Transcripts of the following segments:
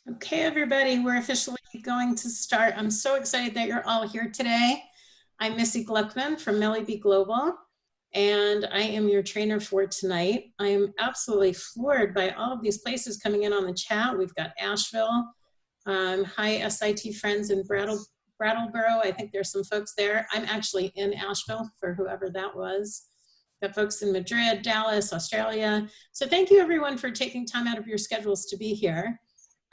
Okay, everybody, we're officially going to start. I'm so excited that you're all here today. I'm Missy Gluckman from Melly B Global, and I am your trainer for tonight. I am absolutely floored by all of these places coming in on the chat. We've got Asheville. Hi, SIT friends in Brattleboro. I think there's some folks there. I'm actually in Asheville, for whoever that was. Got folks in Madrid, Dallas, Australia. So thank you, everyone, for taking time out of your schedules to be here.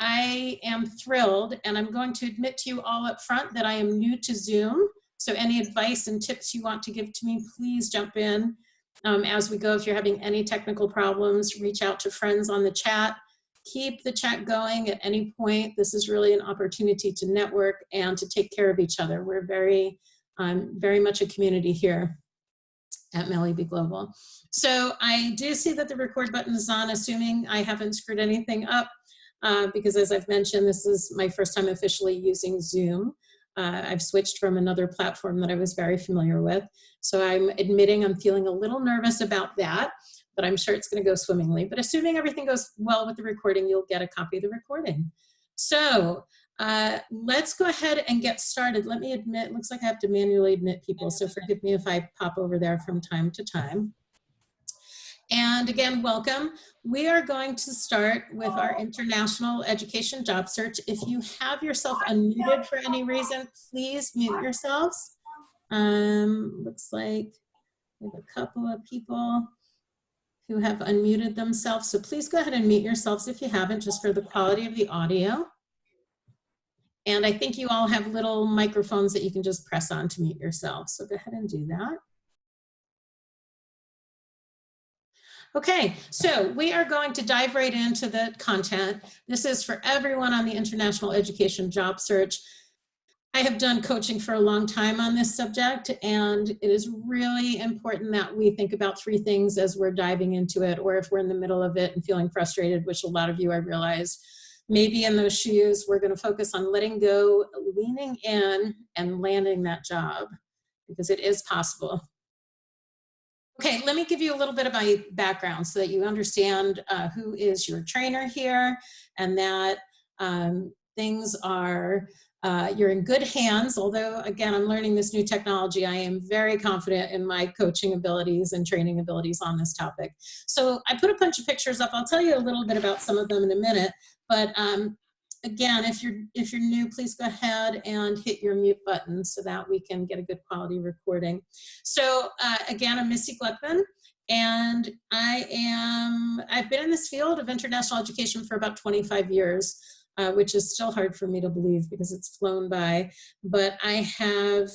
I am thrilled, and I'm going to admit to you all up front that I am new to Zoom. So any advice and tips you want to give to me, please jump in as we go. If you're having any technical problems, reach out to friends on the chat. Keep the chat going at any point. This is really an opportunity to network and to take care of each other. We're very much a community here at Melly B Global. So I do see that the record button is on, assuming I haven't screwed anything up. Because as I've mentioned, this is my first time officially using Zoom. I've switched from another platform that I was very familiar with. So I'm admitting I'm feeling a little nervous about that, but I'm sure it's going to go swimmingly. But assuming everything goes well with the recording, you'll get a copy of the recording. So let's go ahead and get started. Let me admit, looks like I have to manually admit people. So forgive me if I pop over there from time to time. And again, welcome. We are going to start with our international education job search. If you have yourself unmuted for any reason, please mute yourselves. Looks like we have a couple of people who have unmuted themselves. So please go ahead and mute yourselves if you haven't, just for the quality of the audio. And I think you all have little microphones that you can just press on to mute yourselves. So go ahead and do that. Okay, so we are going to dive right into the content. This is for everyone on the international education job search. I have done coaching for a long time on this subject, and it is really important that we think about three things as we're diving into it, or if we're in the middle of it and feeling frustrated, which a lot of you, I realize, may be in those shoes. We're going to focus on letting go, leaning in, and landing that job, because it is possible. Okay, let me give you a little bit of my background so that you understand who is your trainer here, and that things are, you're in good hands. Although, again, I'm learning this new technology, I am very confident in my coaching abilities and training abilities on this topic. So I put a bunch of pictures up. I'll tell you a little bit about some of them in a minute, but again, if you're new, please go ahead and hit your mute button so that we can get a good quality recording. So again, I'm Missy Gluckman, and I've been in this field of international education for about 25 years, which is still hard for me to believe because it's flown by. But I have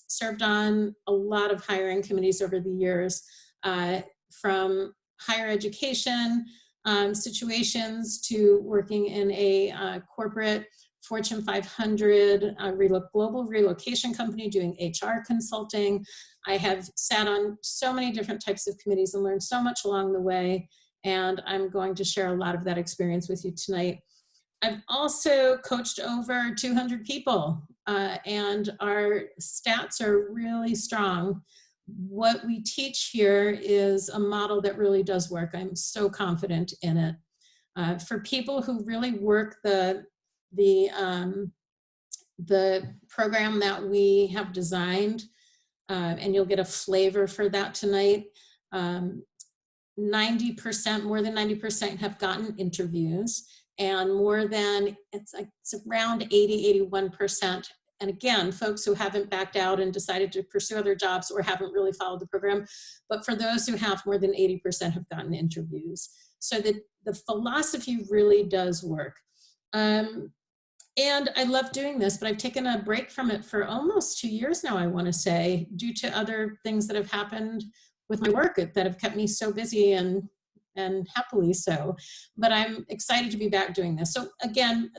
served on a lot of hiring committees over the years, from higher education situations to working in a corporate Fortune 500 global relocation company doing HR consulting. I have sat on so many different types of committees and learned so much along the way, and I'm going to share a lot of that experience with you tonight. I've also coached over 200 people, and our stats are really strong. What we teach here is a model that really does work. I'm so confident in it. For people who really work the program that we have designed, and you'll get a flavor for that tonight, 90%, more than 90% have gotten interviews, and it's around 80, 81%. And again, folks who haven't backed out and decided to pursue other jobs or haven't really followed the program. But for those who have, more than 80% have gotten interviews. So the philosophy really does work. And I love doing this, but I've taken a break from it for almost 2 years now, I want to say, due to other things that have happened with my work that have kept me so busy and happily so. But I'm excited to be back doing this. So again,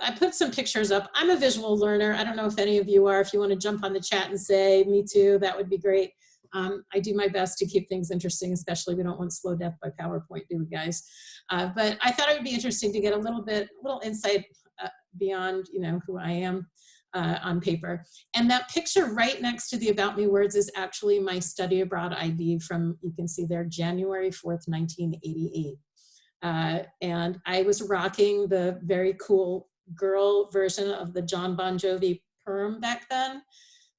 I put some pictures up. I'm a visual learner. I don't know if any of you are. If you want to jump on the chat and say, me too, that would be great. I do my best to keep things interesting, especially we don't want slow death by PowerPoint, do we, guys? But I thought it would be interesting to get a little insight beyond, who I am on paper. And that picture right next to the About Me words is actually my study abroad ID from, you can see there, January 4th, 1988. And I was rocking the very cool girl version of the John Bon Jovi perm back then.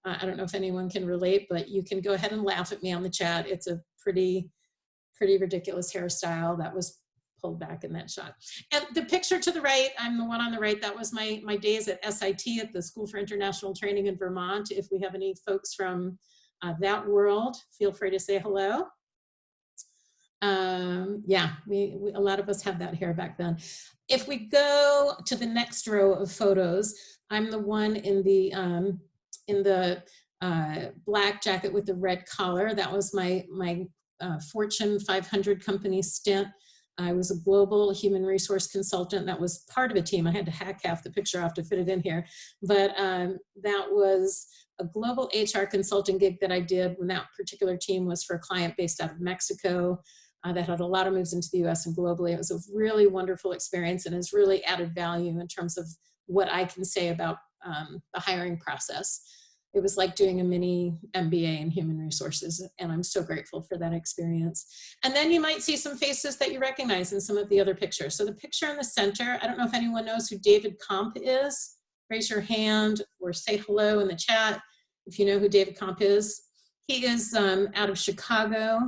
I don't know if anyone can relate, but you can go ahead and laugh at me on the chat. It's a pretty ridiculous hairstyle that was pulled back in that shot. And the picture to the right, I'm the one on the right, that was my days at SIT, at the School for International Training in Vermont. If we have any folks from that world, feel free to say hello. Yeah, a lot of us had that hair back then. If we go to the next row of photos, I'm the one in the black jacket with the red collar. That was my Fortune 500 company stint. I was a global human resource consultant that was part of a team. I had to hack half the picture off to fit it in here, but that was a global HR consulting gig that I did when that particular team was for a client based out of Mexico that had a lot of moves into the US and globally. It was a really wonderful experience and has really added value in terms of what I can say about the hiring process. It was like doing a mini MBA in human resources, and I'm so grateful for that experience. And then you might see some faces that you recognize in some of the other pictures. So the picture in the center, I don't know if anyone knows who David Comp is. Raise your hand or say hello in the chat if you know who David Comp is. He is out of Chicago.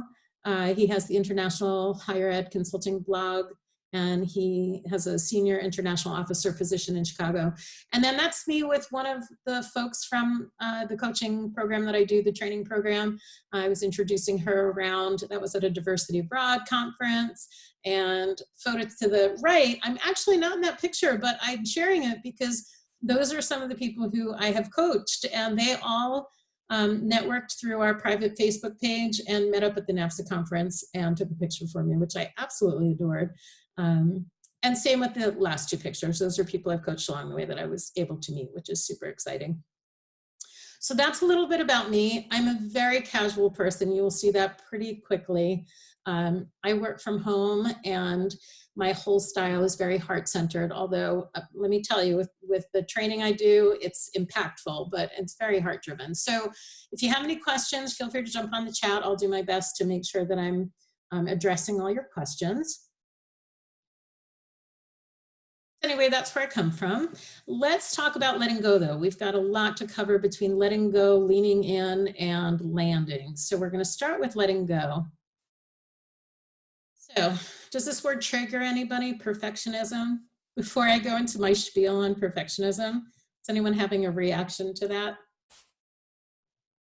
He has the International Higher Ed Consulting blog, and he has a senior international officer position in Chicago. And then that's me with one of the folks from the coaching program that I do, the training program. I was introducing her around, that was at a Diversity Abroad conference. And photo to the right, I'm actually not in that picture, but I'm sharing it because those are some of the people who I have coached, and they all networked through our private Facebook page and met up at the NAFSA conference and took a picture for me, which I absolutely adored. And same with the last two pictures. Those are people I've coached along the way that I was able to meet, which is super exciting. So that's a little bit about me. I'm a very casual person. You will see that pretty quickly. I work from home, and my whole style is very heart-centered, although let me tell you, with the training I do, it's impactful, but it's very heart-driven. So if you have any questions, feel free to jump on the chat. I'll do my best to make sure that I'm addressing all your questions. Anyway, that's where I come from. Let's talk about letting go, though. We've got a lot to cover between letting go, leaning in, and landing. So we're going to start with letting go. So does this word trigger anybody? Perfectionism? Before I go into my spiel on perfectionism, is anyone having a reaction to that?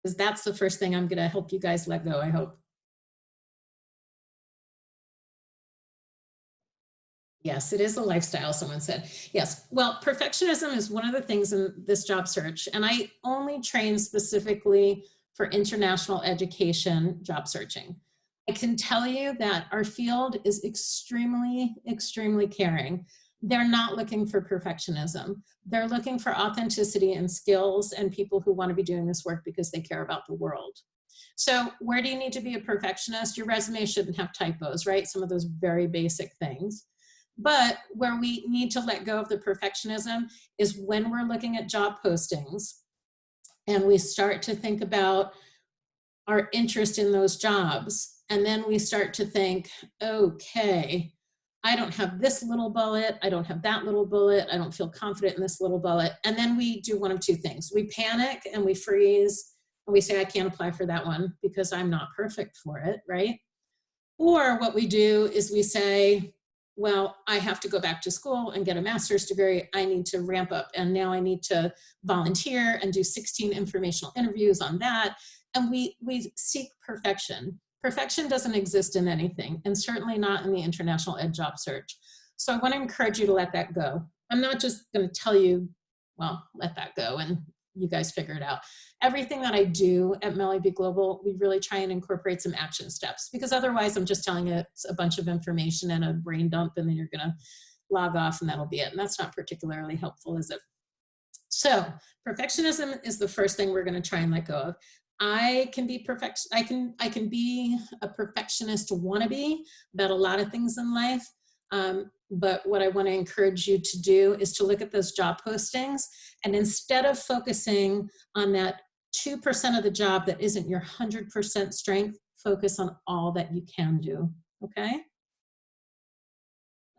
Because that's the first thing I'm going to help you guys let go, I hope. Yes, it is a lifestyle, someone said. Yes, well, perfectionism is one of the things in this job search, and I only train specifically for international education job searching. I can tell you that our field is extremely, extremely caring. They're not looking for perfectionism. They're looking for authenticity and skills and people who want to be doing this work because they care about the world. So where do you need to be a perfectionist? Your resume shouldn't have typos, right? Some of those very basic things. But where we need to let go of the perfectionism is when we're looking at job postings and we start to think about our interest in those jobs. And then we start to think, okay, I don't have this little bullet. I don't have that little bullet. I don't feel confident in this little bullet. And then we do one of two things. We panic and we freeze and we say, I can't apply for that one because I'm not perfect for it, right? Or what we do is we say, well, I have to go back to school and get a master's degree. I need to ramp up. And now I need to volunteer and do 16 informational interviews on that. And we seek perfection. Perfection doesn't exist in anything, and certainly not in the international ed job search. So I want to encourage you to let that go. I'm not just going to tell you, well, let that go and you guys figure it out. Everything that I do at MELB Global, we really try and incorporate some action steps, because otherwise I'm just telling you a bunch of information and a brain dump, and then you're going to log off and that'll be it. And that's not particularly helpful, is it? So perfectionism is the first thing we're going to try and let go of. I can be I can be a perfectionist wannabe about a lot of things in life. But what I want to encourage you to do is to look at those job postings, and instead of focusing on that 2% of the job that isn't your 100% strength, focus on all that you can do, okay?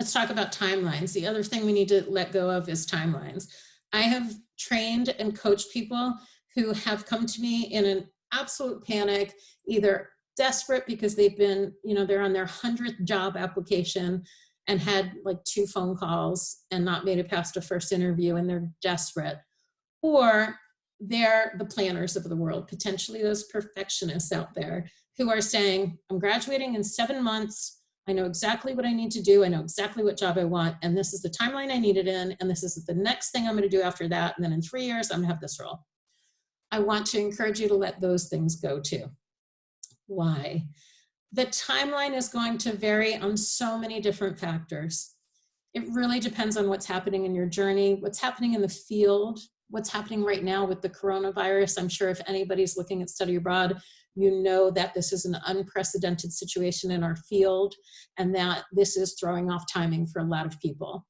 let's talk about timelines. The other thing we need to let go of is timelines. I have trained and coached people who have come to me in an absolute panic, either desperate because they've been, they're on their 100th job application and had like 2 phone calls and not made it past a first interview, and they're desperate. Or they're the planners of the world, potentially those perfectionists out there who are saying, I'm graduating in 7 months. I know exactly what I need to do. I know exactly what job I want. And this is the timeline I need it in. And this is the next thing I'm going to do after that. And then in 3 years, I'm going to have this role. I want to encourage you to let those things go too. Why? The timeline is going to vary on so many different factors. It really depends on what's happening in your journey, what's happening in the field, what's happening right now with the coronavirus. I'm sure if anybody's looking at study abroad, you know that this is an unprecedented situation in our field and that this is throwing off timing for a lot of people.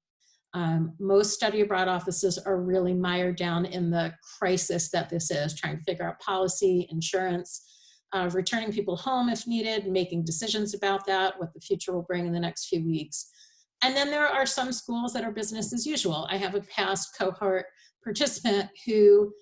Most study abroad offices are really mired down in the crisis that this is, trying to figure out policy, insurance, returning people home if needed, making decisions about that, what the future will bring in the next few weeks. And then there are some schools that are business as usual. I have a past cohort participant who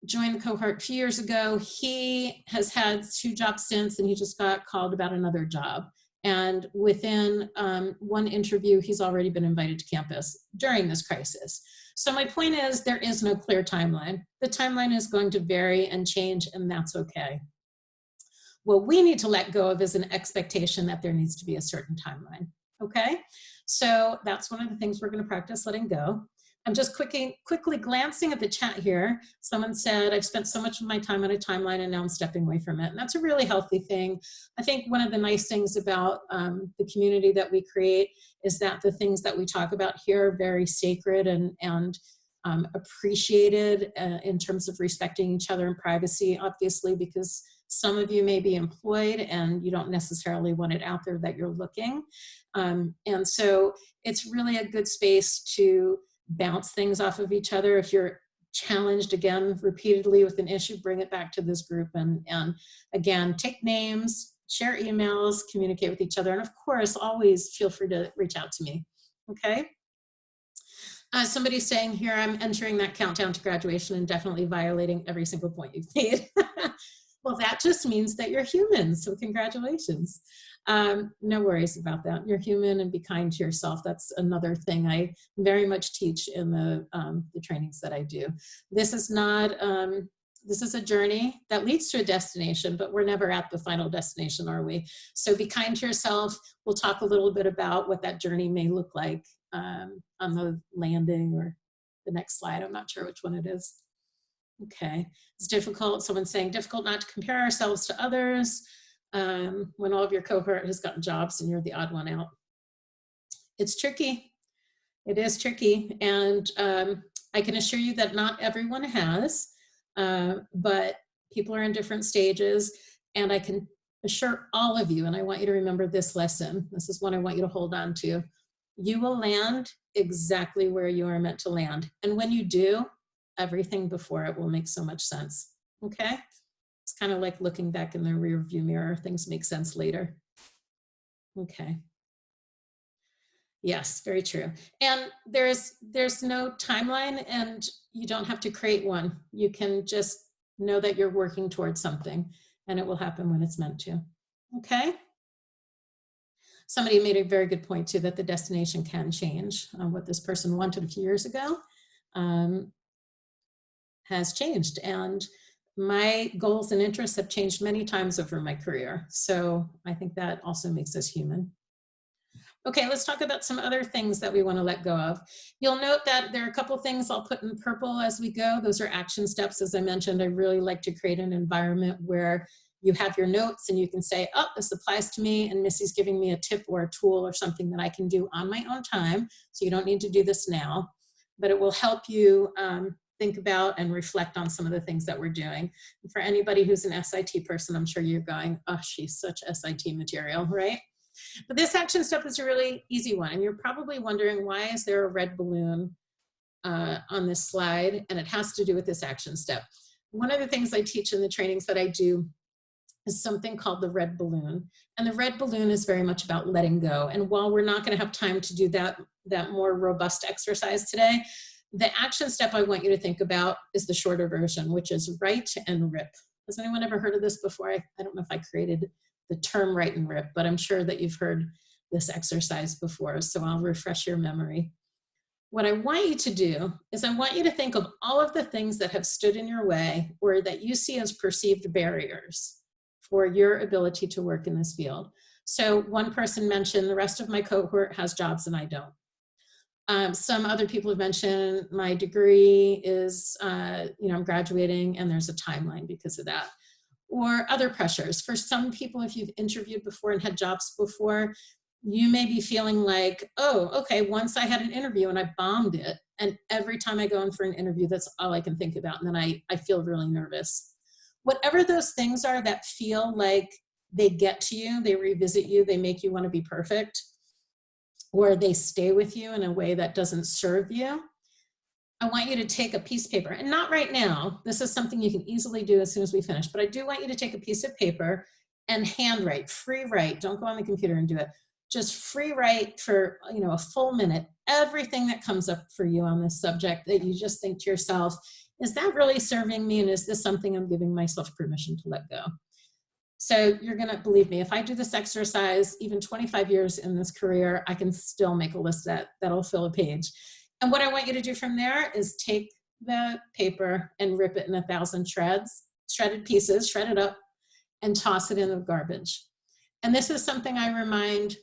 joined the cohort a few years ago. He has had 2 jobs since, and he just got called about another job. And within 1 interview, he's already been invited to campus during this crisis. So my point is, there is no clear timeline. The timeline is going to vary and change, and that's okay. What we need to let go of is an expectation that there needs to be a certain timeline. Okay, so that's one of the things we're going to practice letting go. I'm just quickly glancing at the chat here. Someone said, I've spent so much of my time on a timeline and now I'm stepping away from it. And that's a really healthy thing. I think one of the nice things about the community that we create is that the things that we talk about here are very sacred and appreciated in terms of respecting each other and privacy, obviously, because some of you may be employed and you don't necessarily want it out there that you're looking. And so it's really a good space to bounce things off of each other. If you're challenged again repeatedly with an issue, bring it back to this group and again, take names, share emails, communicate with each other. And of course, always feel free to reach out to me, okay? Somebody's saying here, I'm entering that countdown to graduation and definitely violating every single point you've made. Well, that just means that you're human, so congratulations. No worries about that. You're human and be kind to yourself. That's another thing I very much teach in the trainings that I do. This is not, this is a journey that leads to a destination, but we're never at the final destination, are we? So be kind to yourself. We'll talk a little bit about what that journey may look like on the landing or the next slide. I'm not sure which one it is. Okay, it's difficult. Someone's saying difficult not to compare ourselves to others when all of your cohort has gotten jobs and you're the odd one out. It's tricky. It is tricky. And I can assure you that not everyone has, but people are in different stages. And I can assure all of you, and I want you to remember this lesson. This is one I want you to hold on to. You will land exactly where you are meant to land. And when you do, everything before it will make so much sense, okay? It's kind of like looking back in the rear view mirror. Things make sense later. Okay. Yes, very true. And there's no timeline and you don't have to create one. You can just know that you're working towards something and it will happen when it's meant to, okay? Somebody made a very good point too, that the destination can change. What this person wanted a few years ago has changed, and my goals and interests have changed many times over my career. So I think that also makes us human. Okay, let's talk about some other things that we want to let go of. You'll note that there are a couple things I'll put in purple as we go. Those are action steps. As I mentioned, I really like to create an environment where you have your notes and you can say, oh, this applies to me, and Missy's giving me a tip or a tool or something that I can do on my own time. So you don't need to do this now, but it will help you think about and reflect on some of the things that we're doing. And for anybody who's an SIT person, I'm sure you're going, oh, she's such SIT material, right? But this action step is a really easy one. And you're probably wondering, why is there a red balloon on this slide? And it has to do with this action step. One of the things I teach in the trainings that I do is something called the red balloon. And the red balloon is very much about letting go. And while we're not going to have time to do that more robust exercise today, the action step I want you to think about is the shorter version, which is write and rip. Has anyone ever heard of this before? I don't know if I created the term write and rip, but I'm sure that you've heard this exercise before, so I'll refresh your memory. What I want you to do is I want you to think of all of the things that have stood in your way or that you see as perceived barriers for your ability to work in this field. So one person mentioned the rest of my cohort has jobs and I don't. Some other people have mentioned my degree is, I'm graduating and there's a timeline because of that. Or other pressures. For some people, if you've interviewed before and had jobs before, you may be feeling like, oh, okay, once I had an interview and I bombed it, and every time I go in for an interview, that's all I can think about, and then I feel really nervous. Whatever those things are that feel like they get to you, they revisit you, they make you want to be perfect, or they stay with you in a way that doesn't serve you, I want you to take a piece of paper, and not right now. This is something you can easily do as soon as we finish, but I do want you to take a piece of paper and handwrite, free write. Don't go on the computer and do it. Just free write for, a full minute, everything that comes up for you on this subject that you just think to yourself, is that really serving me? And is this something I'm giving myself permission to let go? So you're going to believe me, if I do this exercise, even 25 years in this career, I can still make a list that'll fill a page. And what I want you to do from there is take the paper and rip it in 1,000 shredded pieces, shred it up, and toss it in the garbage. And this is something I remind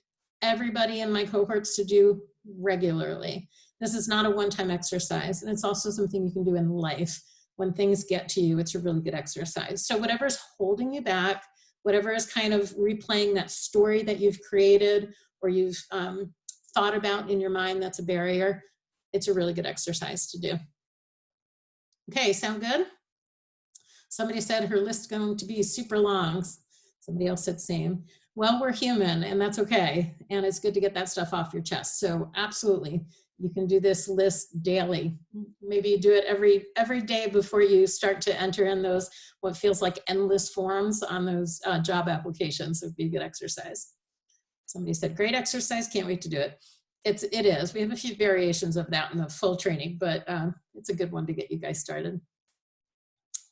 everybody in my cohorts to do regularly. This is not a one-time exercise, and it's also something you can do in life. When things get to you, it's a really good exercise. So whatever's holding you back, whatever is kind of replaying that story that you've created or you've thought about in your mind that's a barrier, it's a really good exercise to do. Okay, sound good? Somebody said her list is going to be super long. Somebody else said same. Well, we're human, and that's okay. And it's good to get that stuff off your chest. So absolutely, you can do this list daily. Maybe you do it every day before you start to enter in those, what feels like endless forms on those job applications. It would be a good exercise. Somebody said, great exercise, can't wait to do it. It is. We have a few variations of that in the full training, but it's a good one to get you guys started.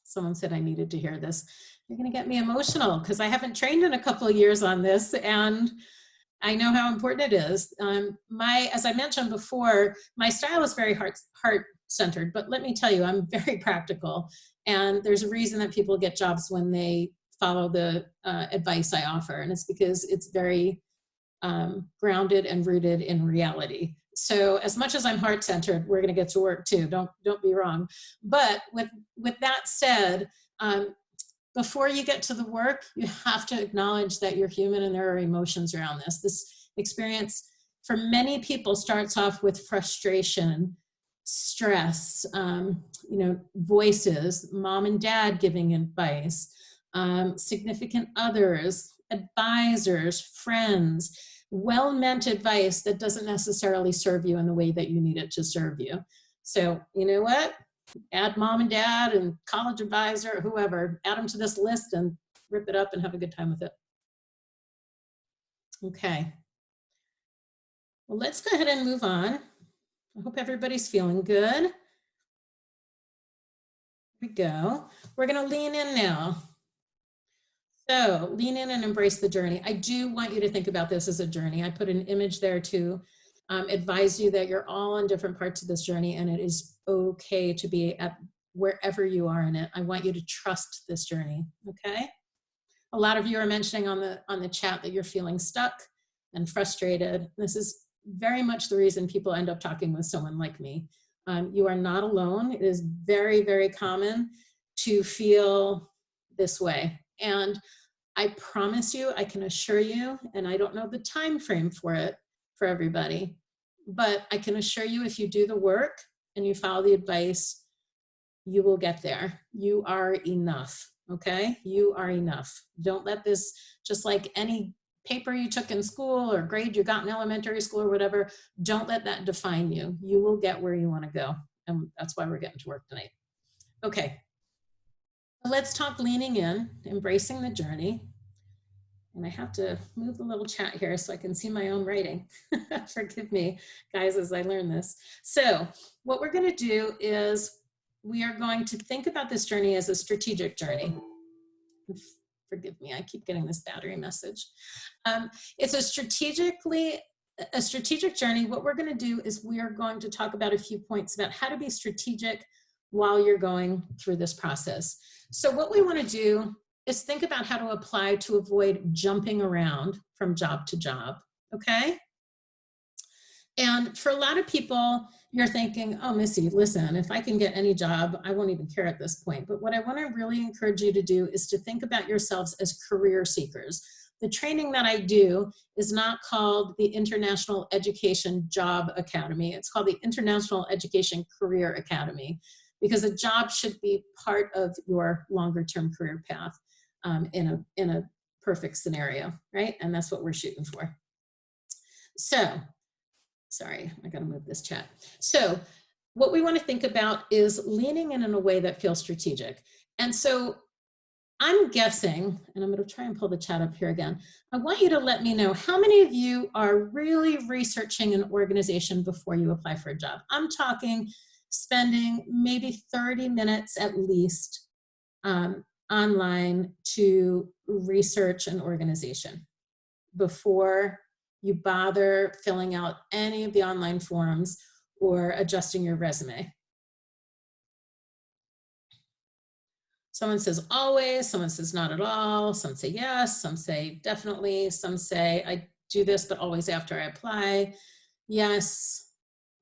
Someone said I needed to hear this. You're going to get me emotional because I haven't trained in a couple of years on this, and I know how important it is. As I mentioned before, my style is very heart-centered, but let me tell you, I'm very practical, and there's a reason that people get jobs when they follow the advice I offer, and it's because it's very grounded and rooted in reality. So as much as I'm heart-centered, we're going to get to work too. Don't be wrong. But with that said, before you get to the work, you have to acknowledge that you're human and there are emotions around this. This experience for many people starts off with frustration, stress, voices, mom and dad giving advice, significant others, advisors, friends, well-meant advice that doesn't necessarily serve you in the way that you need it to serve you. So you know what? Add mom and dad and college advisor, whoever, add them to this list and rip it up and have a good time with it. Okay. Well, let's go ahead and move on. I hope everybody's feeling good. Here we go. We're going to lean in now. So lean in and embrace the journey. I do want you to think about this as a journey. I put an image there to advise you that you're all on different parts of this journey, and it is okay to be at wherever you are in it. I want you to trust this journey, okay? A lot of you are mentioning on the chat that you're feeling stuck and frustrated. This is very much the reason people end up talking with someone like me. You are not alone. It is very, very common to feel this way. And I promise you, I can assure you, and I don't know the time frame for it for everybody, but I can assure you if you do the work and you follow the advice, you will get there. You are enough, okay? You are enough. Don't let this, just like any paper you took in school or grade you got in elementary school or whatever, don't let that define you. You will get where you want to go. And that's why we're getting to work tonight. Okay. Let's talk leaning in, embracing the journey. And I have to move the little chat here so I can see my own writing. Forgive me, guys, as I learn this. So what we're going to do is we are going to think about this journey as a strategic journey. Forgive me, I keep getting this battery message. It's a strategic journey. What we're going to do is we are going to talk about a few points about how to be strategic while you're going through this process. So what we want to do is think about how to apply to avoid jumping around from job to job, okay? And for a lot of people, you're thinking, oh, Missy, listen, if I can get any job, I won't even care at this point. But what I want to really encourage you to do is to think about yourselves as career seekers. The training that I do is not called the International Education Job Academy. It's called the International Education Career Academy, because a job should be part of your longer term career path in a perfect scenario, right? And that's what we're shooting for. So, sorry, I gotta move this chat. So what we want to think about is leaning in a way that feels strategic. And so I'm guessing, and I'm going to try and pull the chat up here again. I want you to let me know how many of you are really researching an organization before you apply for a job. I'm talking spending maybe 30 minutes at least online to research an organization before you bother filling out any of the online forms or adjusting your resume. Someone says always, someone says not at all, some say yes, some say definitely, some say I do this, but always after I apply. Yes,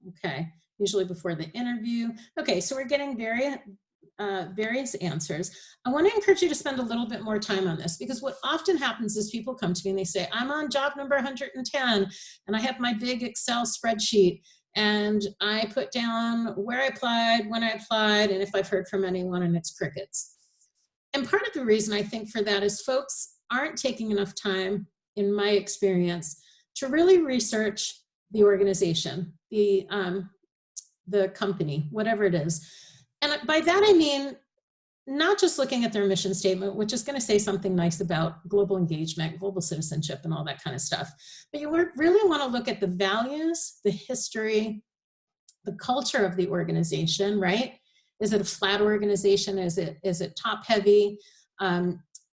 okay, usually before the interview. Okay, so we're getting various answers. I want to encourage you to spend a little bit more time on this, because what often happens is people come to me and they say, I'm on job number 110 and I have my big Excel spreadsheet and I put down where I applied, when I applied, and if I've heard from anyone, and it's crickets. And part of the reason I think for that is folks aren't taking enough time, in my experience, to really research the organization, the company, whatever it is. And by that, I mean, not just looking at their mission statement, which is going to say something nice about global engagement, global citizenship, and all that kind of stuff. But you really want to look at the values, the history, the culture of the organization, right? Is it a flat organization? Is it top heavy?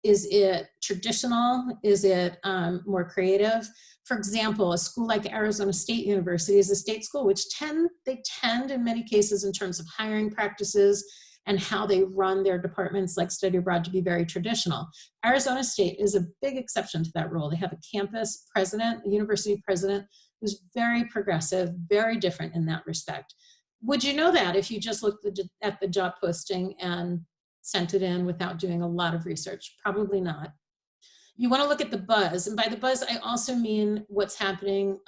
Is it traditional? Is it more creative? For example, a school like Arizona State University is a state school, which they tend in many cases in terms of hiring practices and how they run their departments like study abroad to be very traditional. Arizona State is a big exception to that rule. They have a campus president, a university president, who's very progressive, very different in that respect. Would you know that if you just looked at the job posting and sent it in without doing a lot of research? Probably not. You want to look at the buzz. And by the buzz, I also mean what's happening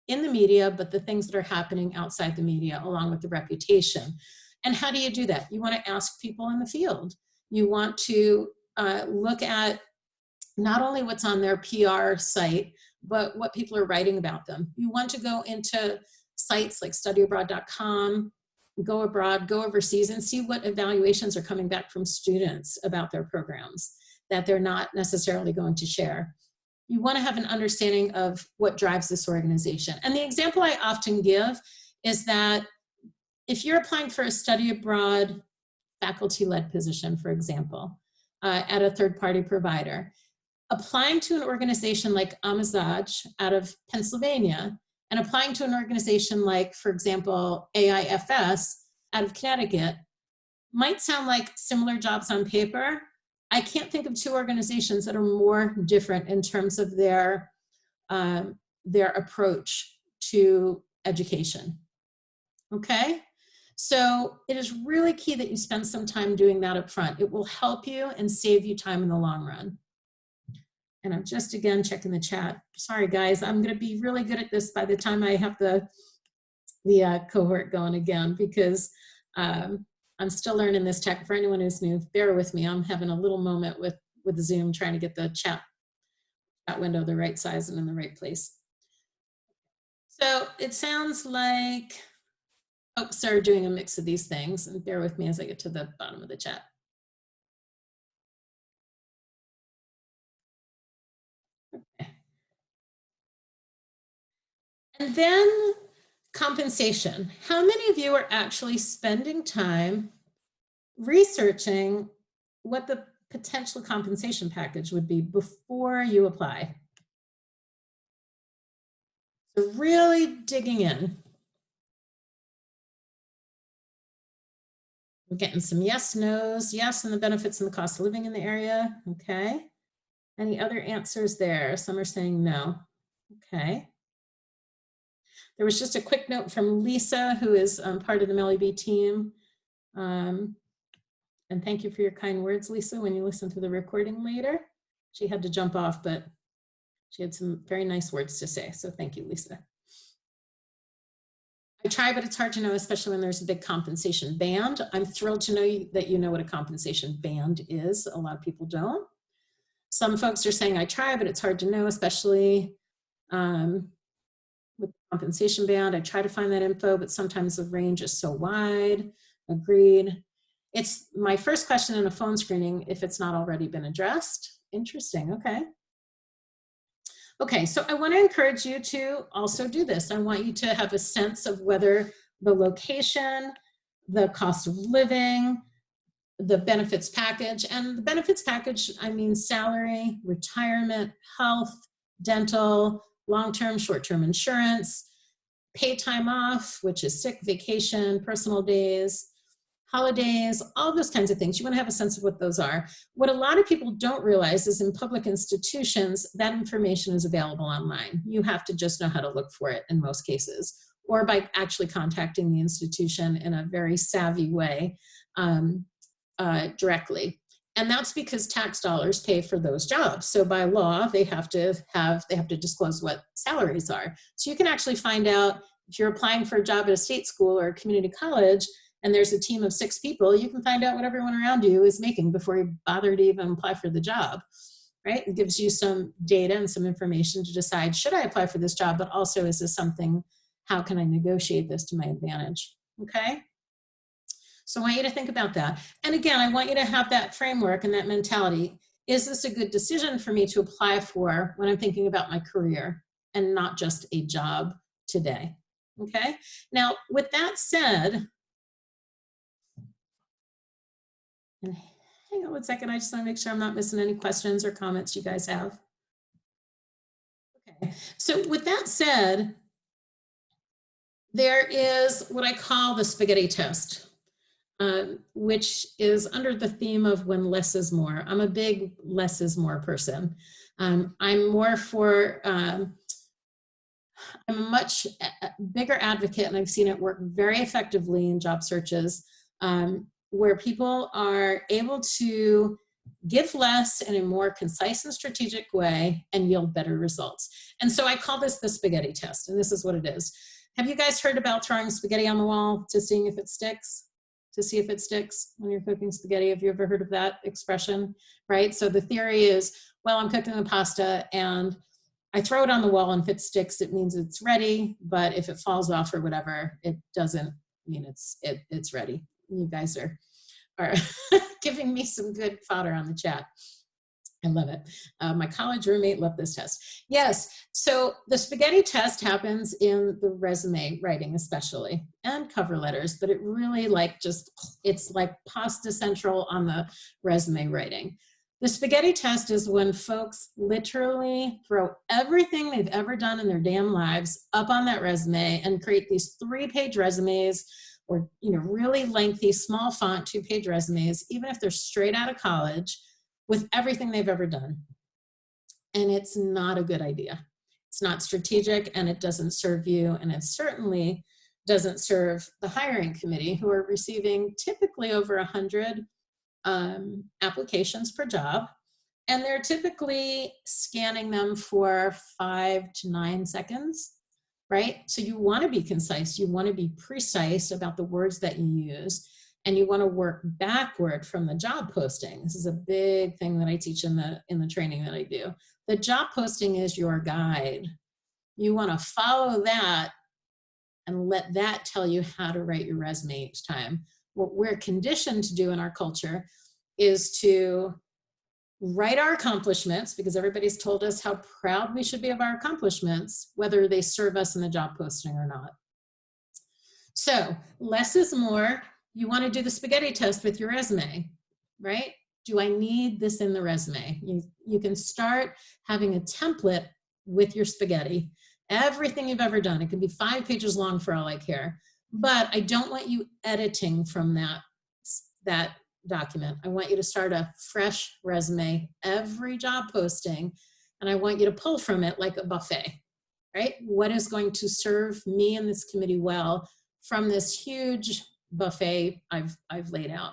in the media, but the things that are happening outside the media, along with the reputation. And how do you do that? You want to ask people in the field. You want to look at not only what's on their PR site, but what people are writing about them. You want to go into sites like studyabroad.com, go abroad, go overseas, and see what evaluations are coming back from students about their programs that they're not necessarily going to share. You want to have an understanding of what drives this organization. And the example I often give is that if you're applying for a study abroad faculty-led position, for example, at a third-party provider, applying to an organization like Amazaj out of Pennsylvania and applying to an organization like, for example, AIFS out of Connecticut might sound like similar jobs on paper. I can't think of two organizations that are more different in terms of their approach to education. Okay? So it is really key that you spend some time doing that up front. It will help you and save you time in the long run. And I'm just again checking the chat. Sorry guys, I'm going to be really good at this by the time I have the cohort going again, because I'm still learning this tech. For anyone who's new, bear with me. I'm having a little moment with Zoom trying to get the chat window the right size and in the right place. So it sounds like folks are doing a mix of these things, and bear with me as I get to the bottom of the chat. And then compensation. How many of you are actually spending time researching what the potential compensation package would be before you apply? So really digging in. We're getting some yes, no's, yes, and the benefits and the cost of living in the area. Okay. Any other answers there? Some are saying no. Okay. There was just a quick note from Lisa, who is part of the MELI-B team. And thank you for your kind words, Lisa, when you listen to the recording later. She had to jump off, but she had some very nice words to say. So thank you, Lisa. I try, but it's hard to know, especially when there's a big compensation band. I'm thrilled to know that you know what a compensation band is. A lot of people don't. Some folks are saying I try, but it's hard to know, especially with the compensation band. I try to find that info, but sometimes the range is so wide. Agreed. It's my first question in a phone screening if it's not already been addressed. Interesting. Okay. Okay, so I want to encourage you to also do this. I want you to have a sense of whether the location, the cost of living, the benefits package, and the benefits package, I mean salary, retirement, health, dental, long-term, short-term insurance, paid time off, which is sick, vacation, personal days, holidays, all those kinds of things. You want to have a sense of what those are. What a lot of people don't realize is in public institutions, that information is available online. You have to just know how to look for it in most cases, or by actually contacting the institution in a very savvy way directly. And that's because tax dollars pay for those jobs. So by law, they have to disclose what salaries are. So you can actually find out if you're applying for a job at a state school or a community college, and there's a team of 6 people, you can find out what everyone around you is making before you bother to even apply for the job, right? It gives you some data and some information to decide, should I apply for this job, but also is this something, how can I negotiate this to my advantage, okay? So I want you to think about that. And again, I want you to have that framework and that mentality. Is this a good decision for me to apply for when I'm thinking about my career and not just a job today, okay? Now, with that said, and hang on one second, I just want to make sure I'm not missing any questions or comments you guys have. Okay, so with that said, there is what I call the spaghetti test, which is under the theme of when less is more. I'm a big less is more person. I'm more for, I'm a much bigger advocate, and I've seen it work very effectively in job searches, where people are able to give less in a more concise and strategic way and yield better results. And so I call this the spaghetti test, and this is what it is. Have you guys heard about throwing spaghetti on the wall to seeing if it sticks? To see if it sticks when you're cooking spaghetti? Have you ever heard of that expression, right? So the theory is, well, I'm cooking the pasta and I throw it on the wall, and if it sticks, it means it's ready. But if it falls off or whatever, it doesn't mean it's ready. You guys are giving me some good fodder on the chat. I love it. My college roommate loved this test. Yes, so the spaghetti test happens in the resume writing especially, and cover letters, but it really it's like pasta central on the resume writing. The spaghetti test is when folks literally throw everything they've ever done in their damn lives up on that resume and create these 3-page resumes, or really lengthy small font 2-page resumes, even if they're straight out of college, with everything they've ever done. And it's not a good idea. It's not strategic, and it doesn't serve you, and it certainly doesn't serve the hiring committee, who are receiving typically over 100 applications per job, and they're typically scanning them for 5 to 9 seconds, right? So you want to be concise, you want to be precise about the words that you use, and you want to work backward from the job posting. This is a big thing that I teach in the training that I do. The job posting is your guide. You want to follow that and let that tell you how to write your resume each time. What we're conditioned to do in our culture is to write our accomplishments, because everybody's told us how proud we should be of our accomplishments, whether they serve us in the job posting or not. So less is more. You want to do the spaghetti test with your resume, right? Do I need this in the resume? You can start having a template with your spaghetti. Everything you've ever done. It can be 5 pages long for all I care. But I don't want you editing from that document. I want you to start a fresh resume every job posting, and I want you to pull from it like a buffet, right? What is going to serve me and this committee well from this huge buffet I've laid out?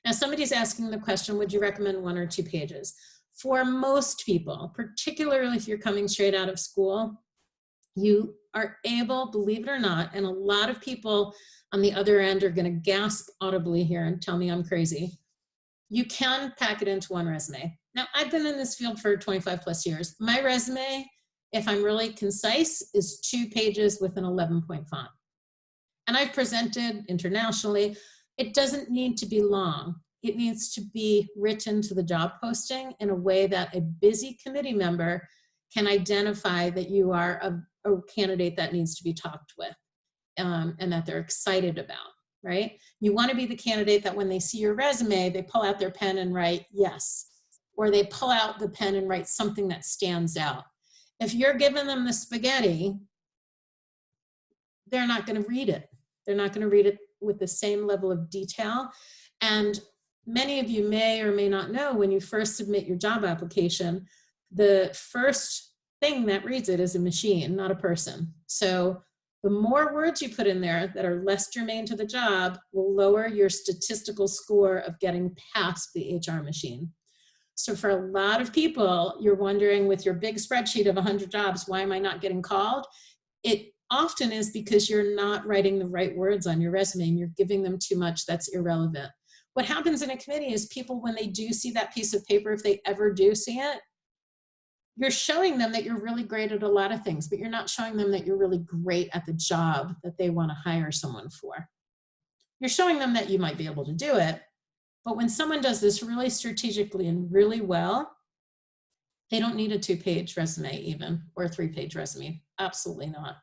Now, somebody's asking the question, would you recommend 1 or 2 pages? For most people, particularly if you're coming straight out of school, you are able, believe it or not, and a lot of people on the other end are going to gasp audibly here and tell me I'm crazy. You can pack it into 1 resume. Now, I've been in this field for 25 plus years. My resume, if I'm really concise, is 2 pages with an 11-point font. And I've presented internationally. It doesn't need to be long. It needs to be written to the job posting in a way that a busy committee member can identify that you are a candidate that needs to be talked with, and that they're excited about, right? You want to be the candidate that when they see your resume, they pull out their pen and write yes, or they pull out the pen and write something that stands out. If you're giving them the spaghetti, they're not going to read it. They're not going to read it with the same level of detail. And many of you may or may not know, when you first submit your job application, the first thing that reads it is a machine, not a person. So the more words you put in there that are less germane to the job will lower your statistical score of getting past the HR machine. So for a lot of people, you're wondering with your big spreadsheet of 100 jobs, why am I not getting called? It often is because you're not writing the right words on your resume and you're giving them too much that's irrelevant. What happens in a committee is people, when they do see that piece of paper, if they ever do see it, you're showing them that you're really great at a lot of things, but you're not showing them that you're really great at the job that they want to hire someone for. You're showing them that you might be able to do it, but when someone does this really strategically and really well, they don't need a 2-page resume even, or a 3-page resume. Absolutely not.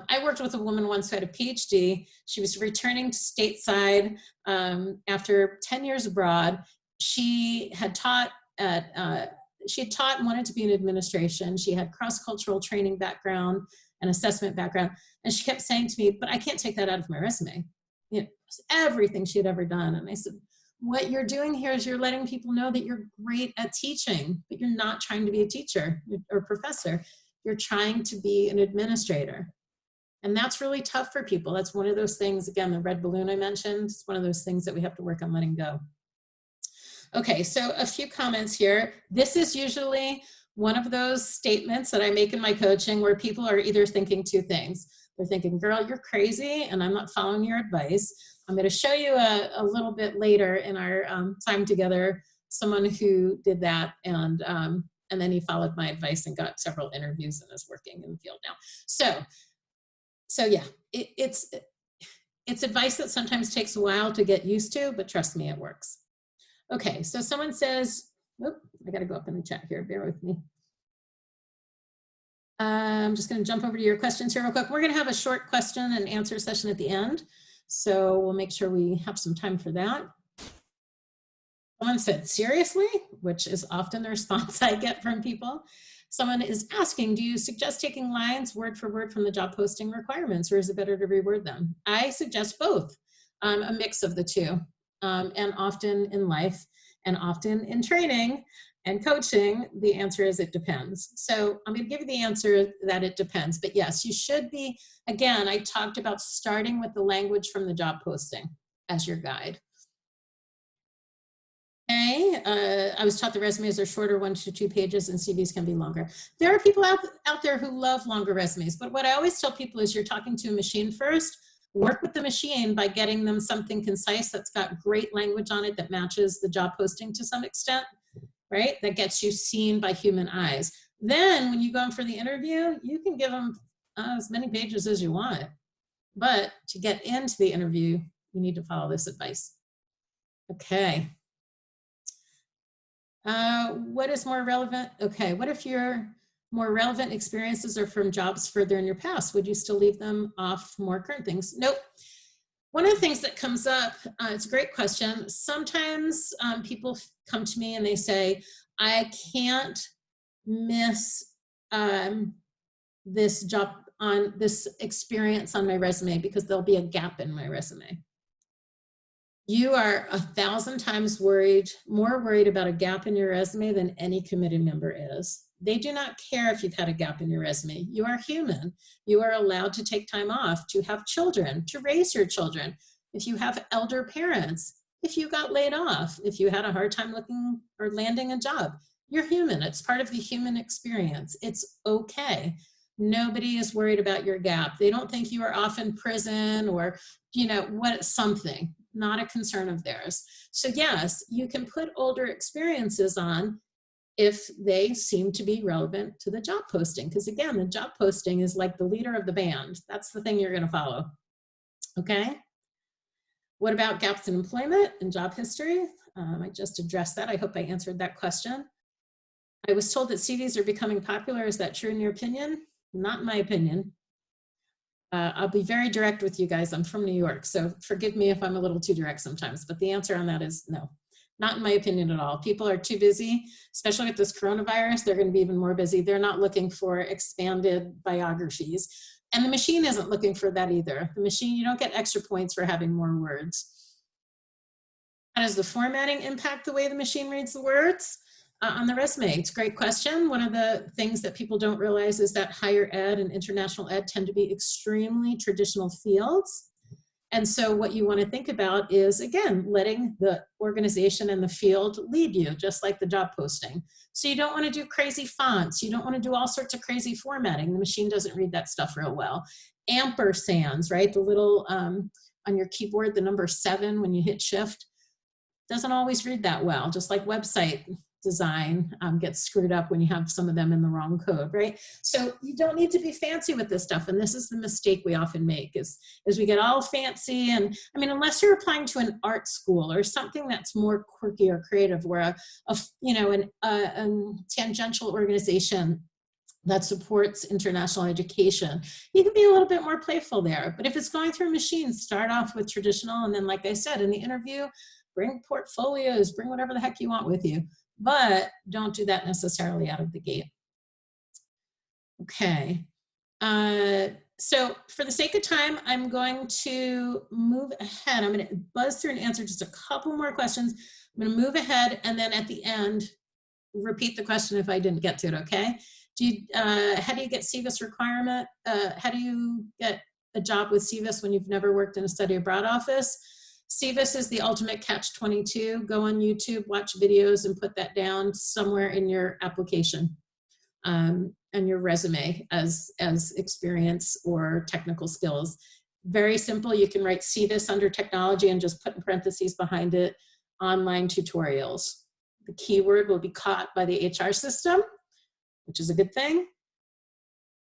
I worked with a woman once who had a PhD. She was returning to stateside after 10 years abroad. She had taught and wanted to be in administration. She had cross-cultural training background and assessment background. And she kept saying to me, but I can't take that out of my resume. You know, everything she had ever done. And I said, what you're doing here is you're letting people know that you're great at teaching, but you're not trying to be a teacher or professor. You're trying to be an administrator. And that's really tough for people. That's one of those things, again, the red balloon I mentioned, it's one of those things that we have to work on letting go. Okay, so a few comments here. This is usually one of those statements that I make in my coaching where people are either thinking 2 things. They're thinking, girl, you're crazy and I'm not following your advice. I'm going to show you a little bit later in our time together someone who did that, and then he followed my advice and got several interviews and is working in the field now. So yeah, it's advice that sometimes takes a while to get used to, but trust me, it works. Okay, so someone says, oh, I got to go up in the chat here, bear with me. I'm just going to jump over to your questions here real quick. We're going to have a short question and answer session at the end, so we'll make sure we have some time for that. Someone said, seriously, which is often the response I get from people. Someone is asking, do you suggest taking lines word for word from the job posting requirements, or is it better to reword them? I suggest both, a mix of the two. And often in life and often in training and coaching, the answer is it depends. So I'm going to give you the answer that it depends. But yes, you should be, again, I talked about starting with the language from the job posting as your guide. Okay, I was taught the resumes are shorter, 1 to 2 pages, and CVs can be longer. There are people out there who love longer resumes, but what I always tell people is you're talking to a machine first. Work with the machine by getting them something concise that's got great language on it that matches the job posting to some extent, right? That gets you seen by human eyes. Then when you go in for the interview, you can give them as many pages as you want. But to get into the interview, you need to follow this advice. Okay. What is more relevant? Okay, what if your more relevant experiences are from jobs further in your past? Would you still leave them off more current things? Nope. One of the things that comes up, it's a great question. Sometimes people come to me and they say, I can't miss this job on this experience on my resume because there'll be a gap in my resume. You are 1,000 times more worried about a gap in your resume than any committee member is. They do not care if you've had a gap in your resume. You are human. You are allowed to take time off, to have children, to raise your children. If you have elder parents, if you got laid off, if you had a hard time looking or landing a job, you're human. It's part of the human experience. It's okay. Nobody is worried about your gap. They don't think you are off in prison or, something, not a concern of theirs. So yes, you can put older experiences on if they seem to be relevant to the job posting. Because again, the job posting is like the leader of the band. That's the thing you're going to follow. Okay. What about gaps in employment and job history? I just addressed that. I hope I answered that question. I was told that CVs are becoming popular. Is that true in your opinion? Not in my opinion. I'll be very direct with you guys. I'm from New York, so forgive me if I'm a little too direct sometimes, but the answer on that is no. Not in my opinion at all. People are too busy, especially with this coronavirus. They're going to be even more busy. They're not looking for expanded biographies. And the machine isn't looking for that either. The machine, you don't get extra points for having more words. How does the formatting impact the way the machine reads the words? On the resume, it's a great question. One of the things that people don't realize is that higher ed and international ed tend to be extremely traditional fields. And so what you want to think about is, again, letting the organization and the field lead you, just like the job posting. So you don't want to do crazy fonts. You don't want to do all sorts of crazy formatting. The machine doesn't read that stuff real well. Ampersands, right? The little, on your keyboard, the number 7 when you hit shift, doesn't always read that well, just like website design gets screwed up when you have some of them in the wrong code, right? So you don't need to be fancy with this stuff. And this is the mistake we often make is we get all fancy. And I mean, unless you're applying to an art school or something that's more quirky or creative, where a tangential organization that supports international education, you can be a little bit more playful there. But if it's going through machines, start off with traditional. And then, like I said, in the interview, bring portfolios, bring whatever the heck you want with you, but don't do that necessarily out of the gate. Okay. So for the sake of time, I'm going to move ahead. I'm going to buzz through and answer just a couple more questions. I'm going to move ahead, and then at the end, repeat the question if I didn't get to it, okay? How do you get CVIS requirement? How do you get a job with CVIS when you've never worked in a study abroad office? CVIS is the ultimate catch-22. Go on YouTube, watch videos, and put that down somewhere in your application and your resume as experience or technical skills. Very simple. You can write CVIS under technology and just put in parentheses behind it, online tutorials. The keyword will be caught by the HR system, which is a good thing.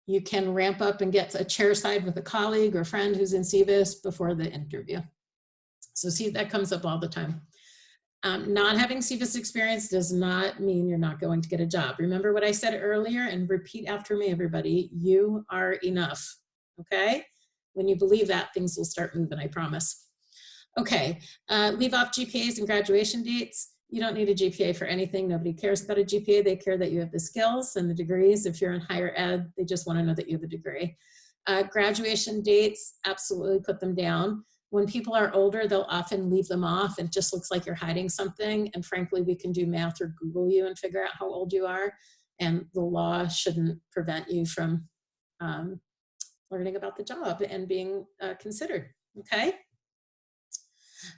You can ramp up and get a chair side with a colleague or friend who's in CVIS before the interview. So see, that comes up all the time. Not having CVIS experience does not mean you're not going to get a job. Remember what I said earlier, and repeat after me, everybody. You are enough, okay? When you believe that, things will start moving, I promise. Okay, leave off GPAs and graduation dates. You don't need a GPA for anything. Nobody cares about a GPA. They care that you have the skills and the degrees. If you're in higher ed, they just want to know that you have a degree. Graduation dates, absolutely put them down. When people are older, they'll often leave them off. It just looks like you're hiding something. And frankly, we can do math or Google you and figure out how old you are. And the law shouldn't prevent you from learning about the job and being considered, okay?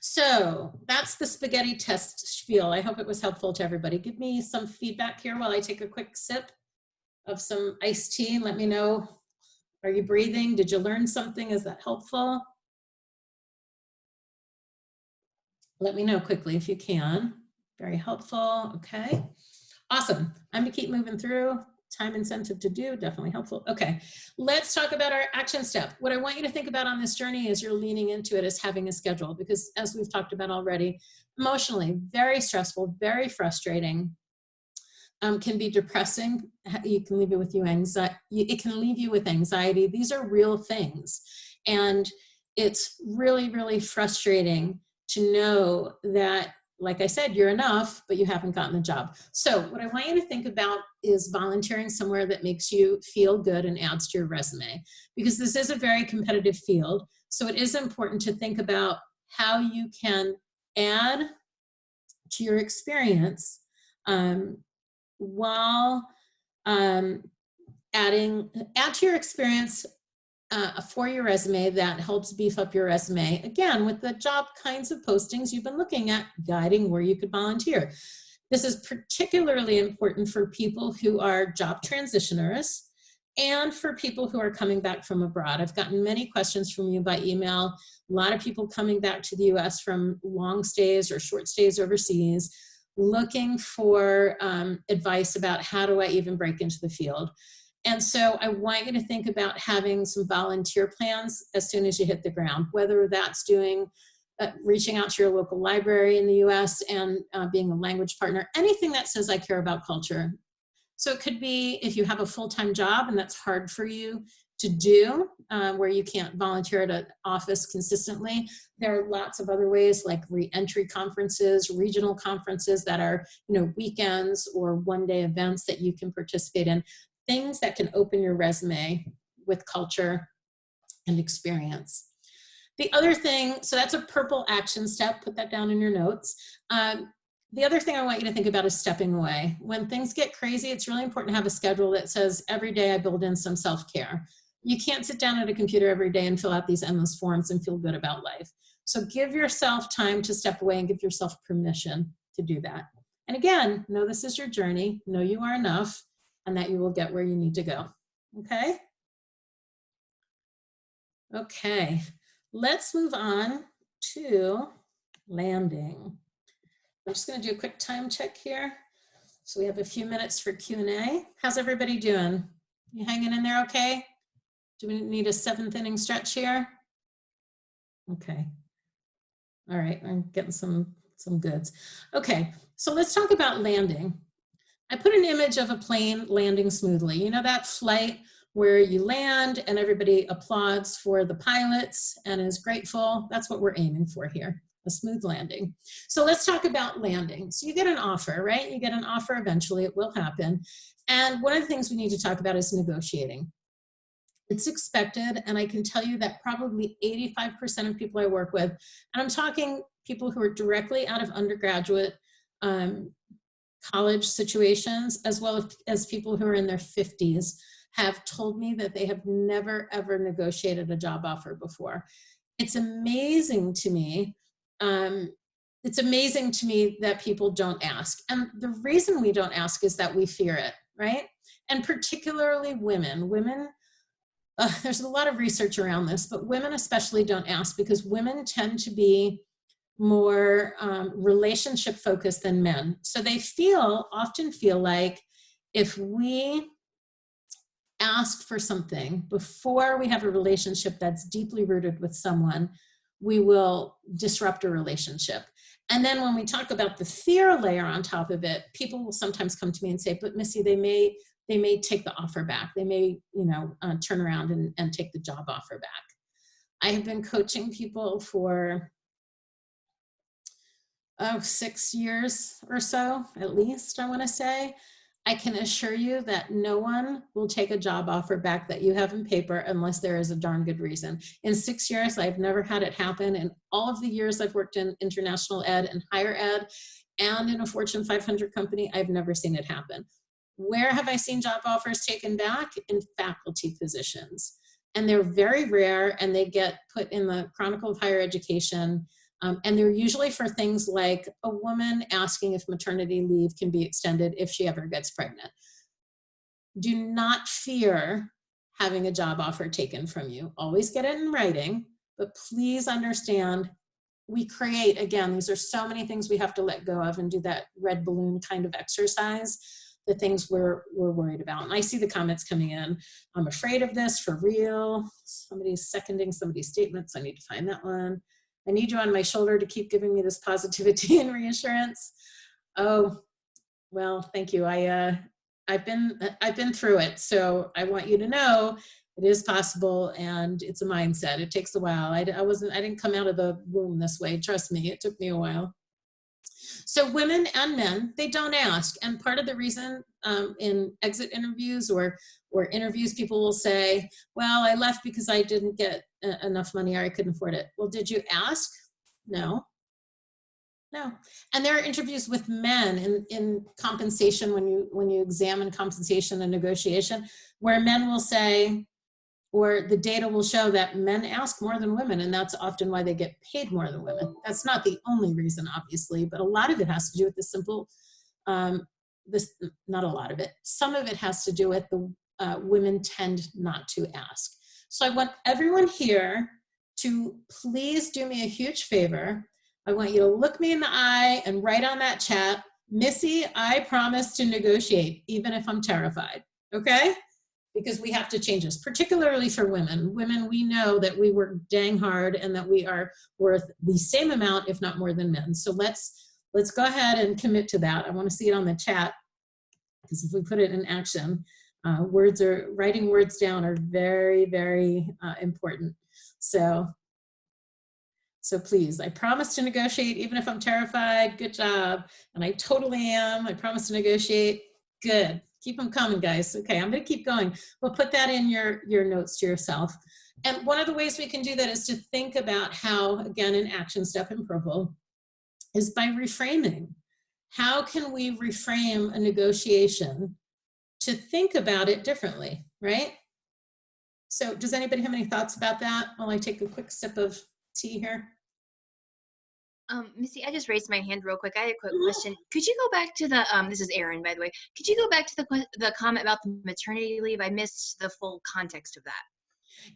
So that's the spaghetti test spiel. I hope it was helpful to everybody. Give me some feedback here while I take a quick sip of some iced tea and let me know, are you breathing? Did you learn something? Is that helpful? Let me know quickly if you can. Very helpful. Okay. Awesome. I'm going to keep moving through. time incentive to do, definitely helpful. Okay, let's talk about our action step. What I want you to think about on this journey as you're leaning into it is having a schedule, because as we've talked about already, emotionally, very stressful, very frustrating, can be depressing. It can leave you with anxiety. These are real things. And it's really, really frustrating to know that, like I said, you're enough, but you haven't gotten the job. So what I want you to think about is volunteering somewhere that makes you feel good and adds to your resume, because this is a very competitive field. So it is important to think about how you can add to your experience while add to your experience for your resume that helps beef up your resume, again, with the job kinds of postings you've been looking at, guiding where you could volunteer. This is particularly important for people who are job transitioners and for people who are coming back from abroad. I've gotten many questions from you by email. A lot of people coming back to the US from long stays or short stays overseas, looking for advice about how do I even break into the field. And so I want you to think about having some volunteer plans as soon as you hit the ground, whether that's doing reaching out to your local library in the US and being a language partner, anything that says I care about culture. So it could be if you have a full-time job and that's hard for you to do, where you can't volunteer at an office consistently. There are lots of other ways, like re-entry conferences, regional conferences that are, weekends or one-day events that you can participate in, things that can open your resume with culture and experience. The other thing, so that's a purple action step, put that down in your notes. The other thing I want you to think about is stepping away. When things get crazy, it's really important to have a schedule that says every day I build in some self-care. You can't sit down at a computer every day and fill out these endless forms and feel good about life. So give yourself time to step away and give yourself permission to do that. And again, know this is your journey, know you are enough, and that you will get where you need to go. Okay? Okay, let's move on to landing. I'm just going to do a quick time check here. So we have a few minutes for Q&A. How's everybody doing? You hanging in there okay? Do we need a 7th inning stretch here? Okay. All right, I'm getting some goods. Okay, so let's talk about landing. I put an image of a plane landing smoothly. You know that flight where you land and everybody applauds for the pilots and is grateful? That's what we're aiming for here, a smooth landing. So let's talk about landing. So you get an offer, right? You get an offer eventually, it will happen. And one of the things we need to talk about is negotiating. It's expected, and I can tell you that probably 85% of people I work with, and I'm talking people who are directly out of undergraduate college situations, as well as people who are in their 50s, have told me that they have never, ever negotiated a job offer before. It's amazing to me. It's amazing to me that people don't ask. And the reason we don't ask is that we fear it, right? And particularly women. There's a lot of research around this, but women especially don't ask because women tend to be more relationship focused than men. So they often feel like if we ask for something before we have a relationship that's deeply rooted with someone, we will disrupt a relationship. And then when we talk about the fear layer on top of it, people will sometimes come to me and say, but Missy, they may take the offer back. They may, turn around and take the job offer back. I have been coaching people for 6 years or so, at least, I want to say. I can assure you that no one will take a job offer back that you have in paper unless there is a darn good reason. In 6 years, I've never had it happen. In all of the years I've worked in international ed and higher ed and in a Fortune 500 company, I've never seen it happen. Where have I seen job offers taken back? In faculty positions. And they're very rare, and they get put in the Chronicle of Higher Education. And they're usually for things like a woman asking if maternity leave can be extended if she ever gets pregnant. Do not fear having a job offer taken from you. Always get it in writing, but please understand, we create, again, these are so many things we have to let go of and do that red balloon kind of exercise. the things we're worried about. And I see the comments coming in. I'm afraid of this, for real. Somebody's seconding somebody's statements. I need to find that one. I need you on my shoulder to keep giving me this positivity and reassurance. Oh, well, thank you. I've been through it. So I want you to know it is possible, and it's a mindset. It takes a while. I didn't come out of the womb this way. Trust me, it took me a while. So women and men, they don't ask. And part of the reason in exit interviews or interviews, people will say, well, I left because I didn't get enough money or I couldn't afford it. Well, did you ask? No. No. And there are interviews with men in compensation, when you examine compensation and negotiation, where men will say, or the data will show that men ask more than women, and that's often why they get paid more than women. That's not the only reason, obviously, but a lot of it has to do with the simple, not a lot of it, some of it has to do with the women tend not to ask. So I want everyone here to please do me a huge favor. I want you to look me in the eye and write on that chat, Missy, I promise to negotiate, even if I'm terrified, okay? Because we have to change this, particularly for women. Women, we know that we work dang hard and that we are worth the same amount, if not more than men. So let's go ahead and commit to that. I want to see it on the chat, because if we put it in action, writing words down are very, very important. So please, I promise to negotiate even if I'm terrified. Good job. And I totally am. I promise to negotiate. Good. Keep them coming, guys. Okay, I'm going to keep going. We'll put that in your notes to yourself. And one of the ways we can do that is to think about how, again, an action step in purple, is by reframing. How can we reframe a negotiation to think about it differently, right? So does anybody have any thoughts about that while I take a quick sip of tea here? Missy, I just raised my hand real quick. I had a quick question. Could you go back to the, this is Erin, by the way. Could you go back to the comment about the maternity leave? I missed the full context of that.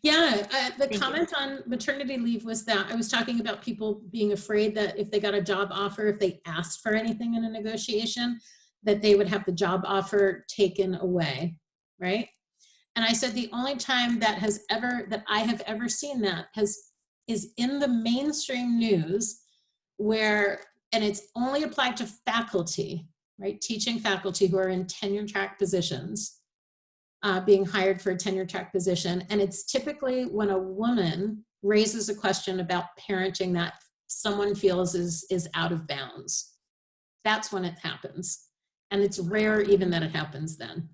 Yeah, the comment on maternity leave was that I was talking about people being afraid that if they got a job offer, if they asked for anything in a negotiation, that they would have the job offer taken away, right? And I said the only time that I have ever seen that is in the mainstream news, where, and it's only applied to faculty, right? Teaching faculty who are in tenure track positions, being hired for a tenure track position. And it's typically when a woman raises a question about parenting that someone feels is out of bounds. That's when it happens. And it's rare even that it happens then.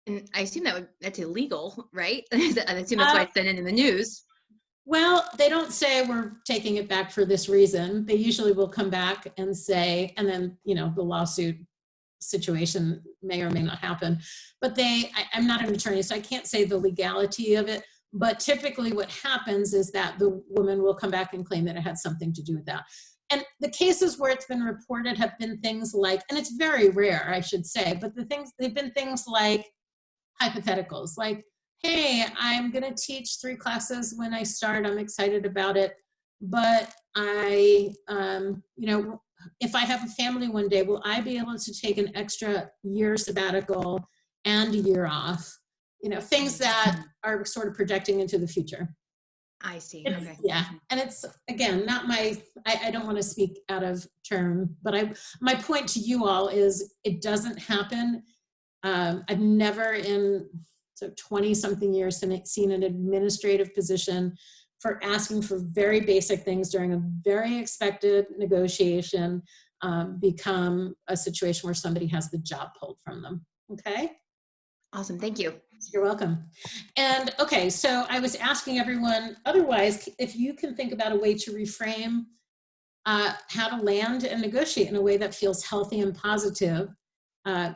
And I assume that's illegal, right? I assume that's why it's then in the news. Well, they don't say we're taking it back for this reason. They usually will come back and say, and then, the lawsuit situation may or may not happen. But I'm not an attorney, so I can't say the legality of it. But typically what happens is that the woman will come back and claim that it had something to do with that. And the cases where it's been reported have been things like, and it's very rare, I should say, but they've been things like hypotheticals, like, hey, I'm going to teach 3 classes when I start. I'm excited about it. But if I have a family one day, will I be able to take an extra year sabbatical and a year off? Things that are sort of projecting into the future. I see. Okay. Yeah. And it's, again, not I don't want to speak out of turn, but my point to you all is it doesn't happen. I've never in 20-something years seen an administrative position for asking for very basic things during a very expected negotiation become a situation where somebody has the job pulled from them. Okay? Awesome. Thank you. You're welcome. And okay, so I was asking everyone, otherwise, if you can think about a way to reframe how to land and negotiate in a way that feels healthy and positive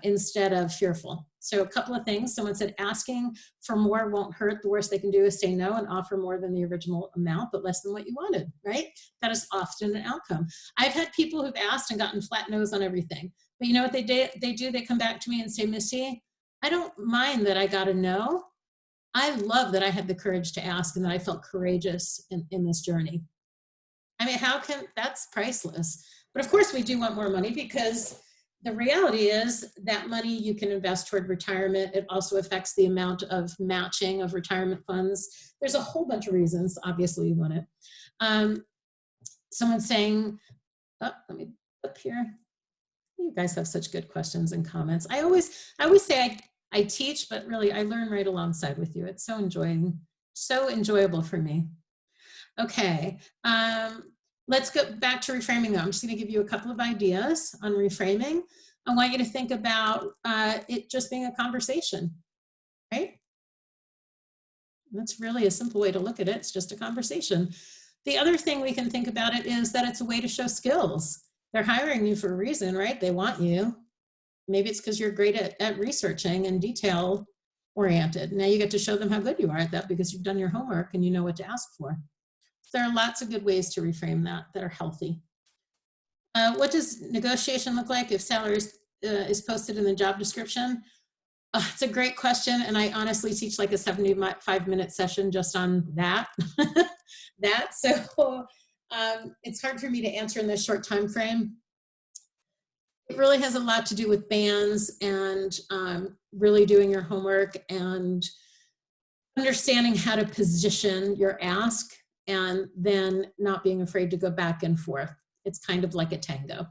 instead of fearful. So a couple of things. Someone said asking for more won't hurt. The worst they can do is say no and offer more than the original amount, but less than what you wanted, right? That is often an outcome. I've had people who've asked and gotten flat no's on everything. But you know what they do? They come back to me and say, Missy, I don't mind that I got a no. I love that I had the courage to ask and that I felt courageous in this journey. I mean, that's priceless. But of course we do want more money because the reality is that money you can invest toward retirement. It also affects the amount of matching of retirement funds. There's a whole bunch of reasons, obviously, you want it. Someone's saying, oh, let me up here. You guys have such good questions and comments. I always say I teach, but really I learn right alongside with you. It's so enjoyable for me. Okay, let's go back to reframing though. I'm just gonna give you a couple of ideas on reframing. I want you to think about it just being a conversation, right? That's really a simple way to look at it. It's just a conversation. The other thing we can think about it is that it's a way to show skills. They're hiring you for a reason, right? They want you. Maybe it's because you're great at researching and detail oriented. Now you get to show them how good you are at that because you've done your homework and you know what to ask for. So there are lots of good ways to reframe that are healthy. What does negotiation look like if salary is posted in the job description? It's a great question, and I honestly teach like a 75-minute session just on that. So it's hard for me to answer in this short time frame. It really has a lot to do with bands and really doing your homework and understanding how to position your ask and then not being afraid to go back and forth. It's kind of like a tango.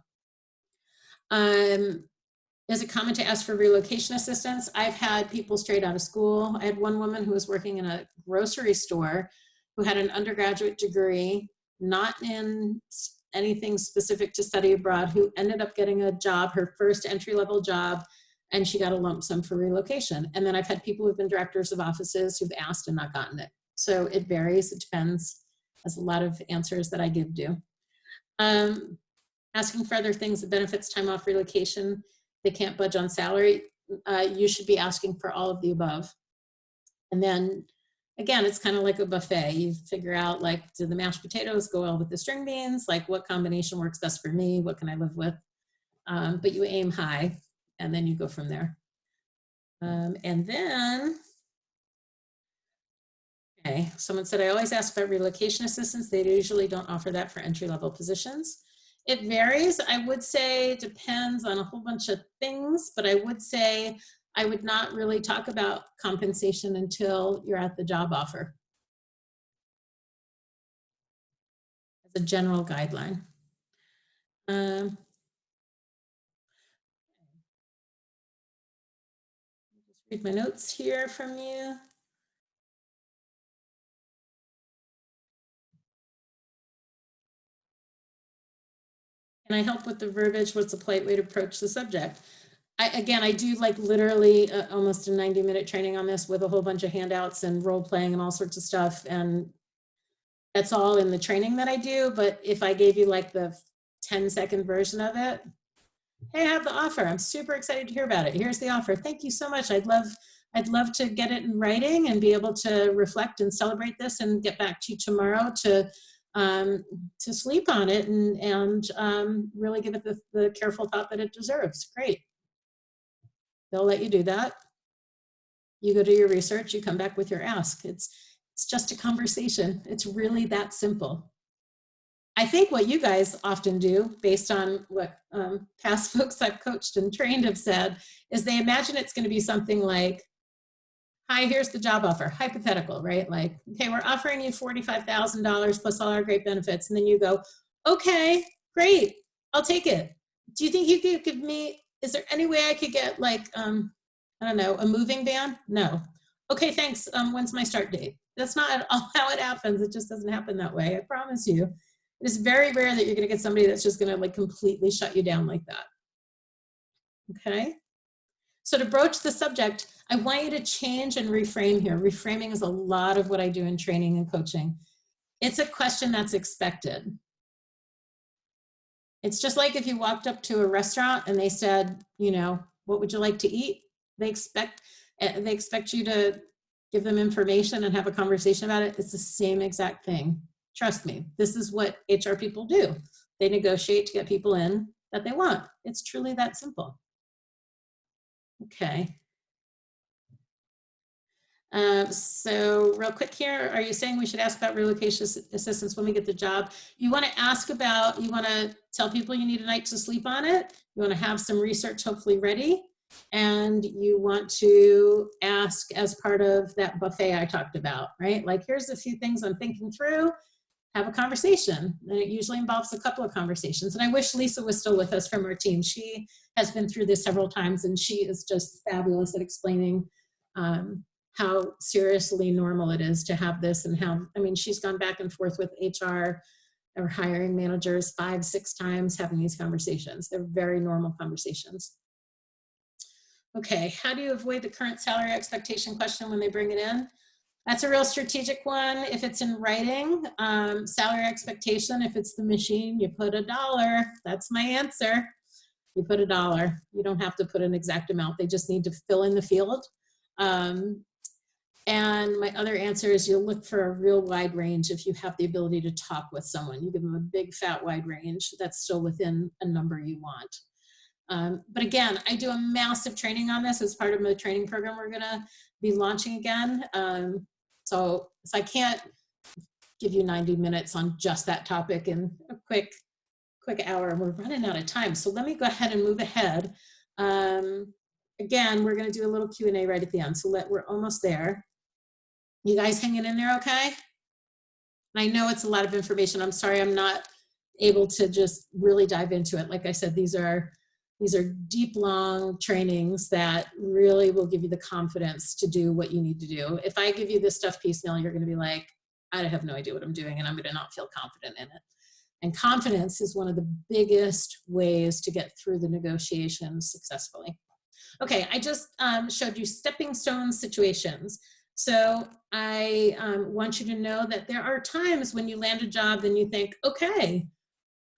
Is it common to ask for relocation assistance? I've had people straight out of school. I had one woman who was working in a grocery store who had an undergraduate degree, not in anything specific to study abroad, who ended up getting a job, her first entry-level job, and she got a lump sum for relocation. And then I've had people who've been directors of offices who've asked and not gotten it. So it varies, it depends. There's a lot of answers that I give do. Asking for other things, the benefits, time off, relocation, they can't budge on salary, you should be asking for all of the above. And then again, it's kind of like a buffet. You figure out, like, do the mashed potatoes go well with the string beans? Like, what combination works best for me? What can I live with? But you aim high and then you go from there. And then, okay, someone said, I always ask about relocation assistance. They usually don't offer that for entry-level positions. It varies. I would say it depends on a whole bunch of things, but I would say I would not really talk about compensation until you're at the job offer as a general guideline. Just read my notes here from you. Can I help with the verbiage? What's a polite way to approach the subject? I do like literally almost a 90-minute training on this with a whole bunch of handouts and role playing and all sorts of stuff. And that's all in the training that I do. But if I gave you like the 10-second version of it, hey, I have the offer. I'm super excited to hear about it. Here's the offer. Thank you so much. I'd love to get it in writing and be able to reflect and celebrate this and get back to you tomorrow to sleep on it and really give it the careful thought that it deserves. Great. They'll let you do that. You go do your research, you come back with your ask. It's just a conversation. It's really that simple. I think what you guys often do, based on what past folks I've coached and trained have said, is they imagine it's going to be something like, hi, here's the job offer, hypothetical, right? Like, okay, we're offering you $45,000 plus all our great benefits. And then you go, okay, great, I'll take it. Do you think you could give me, is there any way I could get like, I don't know, a moving van? No. Okay, thanks. When's my start date? That's not at all how it happens. It just doesn't happen that way. I promise you. It is very rare that you're going to get somebody that's just going to like completely shut you down like that. Okay. So to broach the subject, I want you to change and reframe here. Reframing is a lot of what I do in training and coaching. It's a question that's expected. It's just like if you walked up to a restaurant and they said, you know, what would you like to eat? They expect you to give them information and have a conversation about it. It's the same exact thing. Trust me, this is what HR people do. They negotiate to get people in that they want. It's truly that simple. Okay. So real quick here, are you saying we should ask about relocation assistance when we get the job? You want to ask about, you want to tell people you need a night to sleep on it. You want to have some research hopefully ready. And you want to ask as part of that buffet I talked about, right? Like, here's a few things I'm thinking through. Have a conversation. And it usually involves a couple of conversations. And I wish Lisa was still with us from our team. She has been through this several times and she is just fabulous at explaining how seriously normal it is to have this and how, I mean, she's gone back and forth with HR or hiring managers 5, 6 times having these conversations. They're very normal conversations. Okay, how do you avoid the current salary expectation question when they bring it in? That's a real strategic one. If it's in writing, salary expectation, if it's the machine, you put $1. That's my answer. You put $1. You don't have to put an exact amount. They just need to fill in the field. And my other answer is you'll look for a real wide range if you have the ability to talk with someone. You give them a big, fat, wide range that's still within a number you want. But again, I do a massive training on this as part of the training program we're going to be launching again. So I can't give you 90 minutes on just that topic in a quick hour. We're running out of time. So let me go ahead and move ahead. Again, we're going to do a little Q&A right at the end. So we're almost there. You guys hanging in there okay? I know it's a lot of information. I'm sorry I'm not able to just really dive into it. Like I said, these are deep, long trainings that really will give you the confidence to do what you need to do. If I give you this stuff piecemeal, you're going to be like, I have no idea what I'm doing, and I'm going to not feel confident in it. And confidence is one of the biggest ways to get through the negotiations successfully. Okay, I just showed you stepping stone situations. So I want you to know that there are times when you land a job and you think, okay,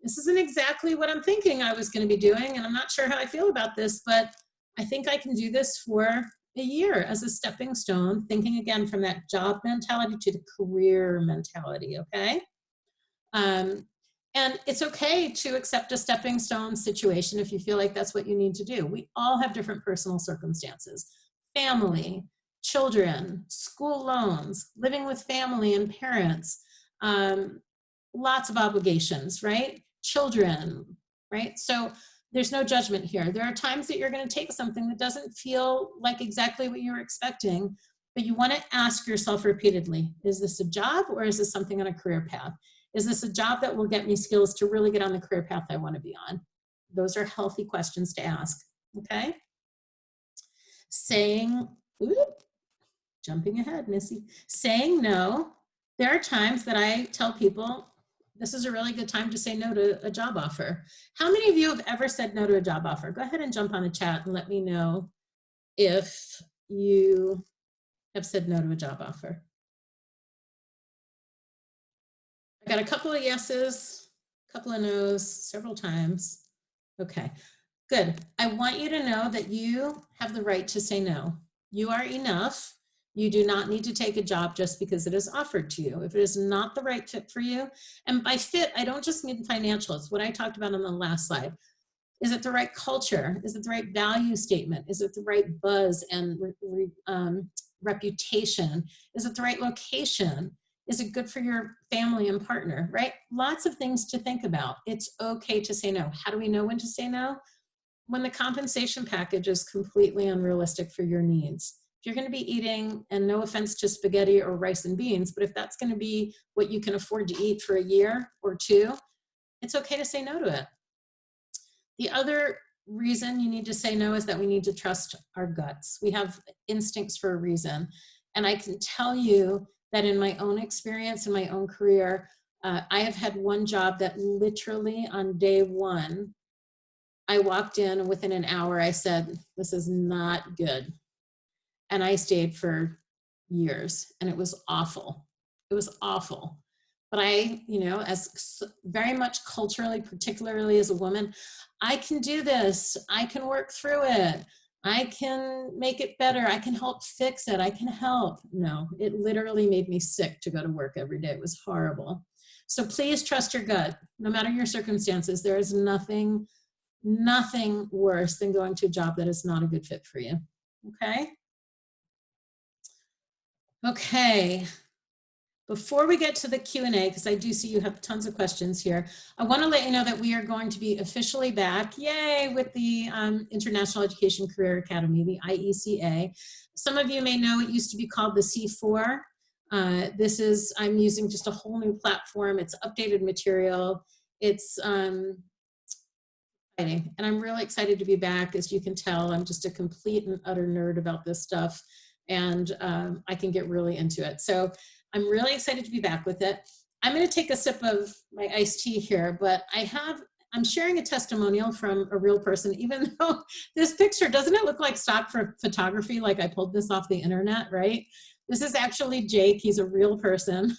this isn't exactly what I'm thinking I was going to be doing, and I'm not sure how I feel about this, but I think I can do this for a year as a stepping stone, thinking again from that job mentality to the career mentality, okay? And it's okay to accept a stepping stone situation if you feel like that's what you need to do. We all have different personal circumstances, family, children, school loans, living with family and parents, lots of obligations, right? Children, right? So there's no judgment here. There are times that you're going to take something that doesn't feel like exactly what you were expecting, but you want to ask yourself repeatedly, is this a job or is this something on a career path? Is this a job that will get me skills to really get on the career path I want to be on? Those are healthy questions to ask, okay? Saying, jumping ahead, Missy. Saying no. There are times that I tell people, this is a really good time to say no to a job offer. How many of you have ever said no to a job offer? Go ahead and jump on the chat and let me know if you have said no to a job offer. I got a couple of yeses, a couple of no's, several times. Okay, good. I want you to know that you have the right to say no. You are enough. You do not need to take a job just because it is offered to you. If it is not the right fit for you, and by fit, I don't just mean financial. It's what I talked about on the last slide. Is it the right culture? Is it the right value statement? Is it the right buzz and reputation? Is it the right location? Is it good for your family and partner, right? Lots of things to think about. It's okay to say no. How do we know when to say no? When the compensation package is completely unrealistic for your needs. If you're going to be eating, and no offense to spaghetti or rice and beans, but if that's going to be what you can afford to eat for a year or two, it's okay to say no to it. The other reason you need to say no is that we need to trust our guts. We have instincts for a reason. And I can tell you that in my own experience, in my own career, I have had one job that literally on day one, I walked in and within an hour, I said, this is not good. And I stayed for years and it was awful. It was awful. But I, as very much culturally, particularly as a woman, I can do this. I can work through it. I can make it better. I can help fix it. I can help. No, it literally made me sick to go to work every day. It was horrible. So please trust your gut. No matter your circumstances, there is nothing worse than going to a job that is not a good fit for you. Okay? Okay. Before we get to the Q&A, because I do see you have tons of questions here, I want to let you know that we are going to be officially back, yay, with the International Education Career Academy, the IECA. Some of you may know it used to be called the C4. I'm using just a whole new platform. It's updated material. It's exciting, and I'm really excited to be back. As you can tell, I'm just a complete and utter nerd about this stuff, and I can get really into it. So I'm really excited to be back with it. I'm going to take a sip of my iced tea here, but I'm sharing a testimonial from a real person, even though this picture, doesn't it look like stock for photography? Like I pulled this off the internet, right? This is actually Jake. He's a real person.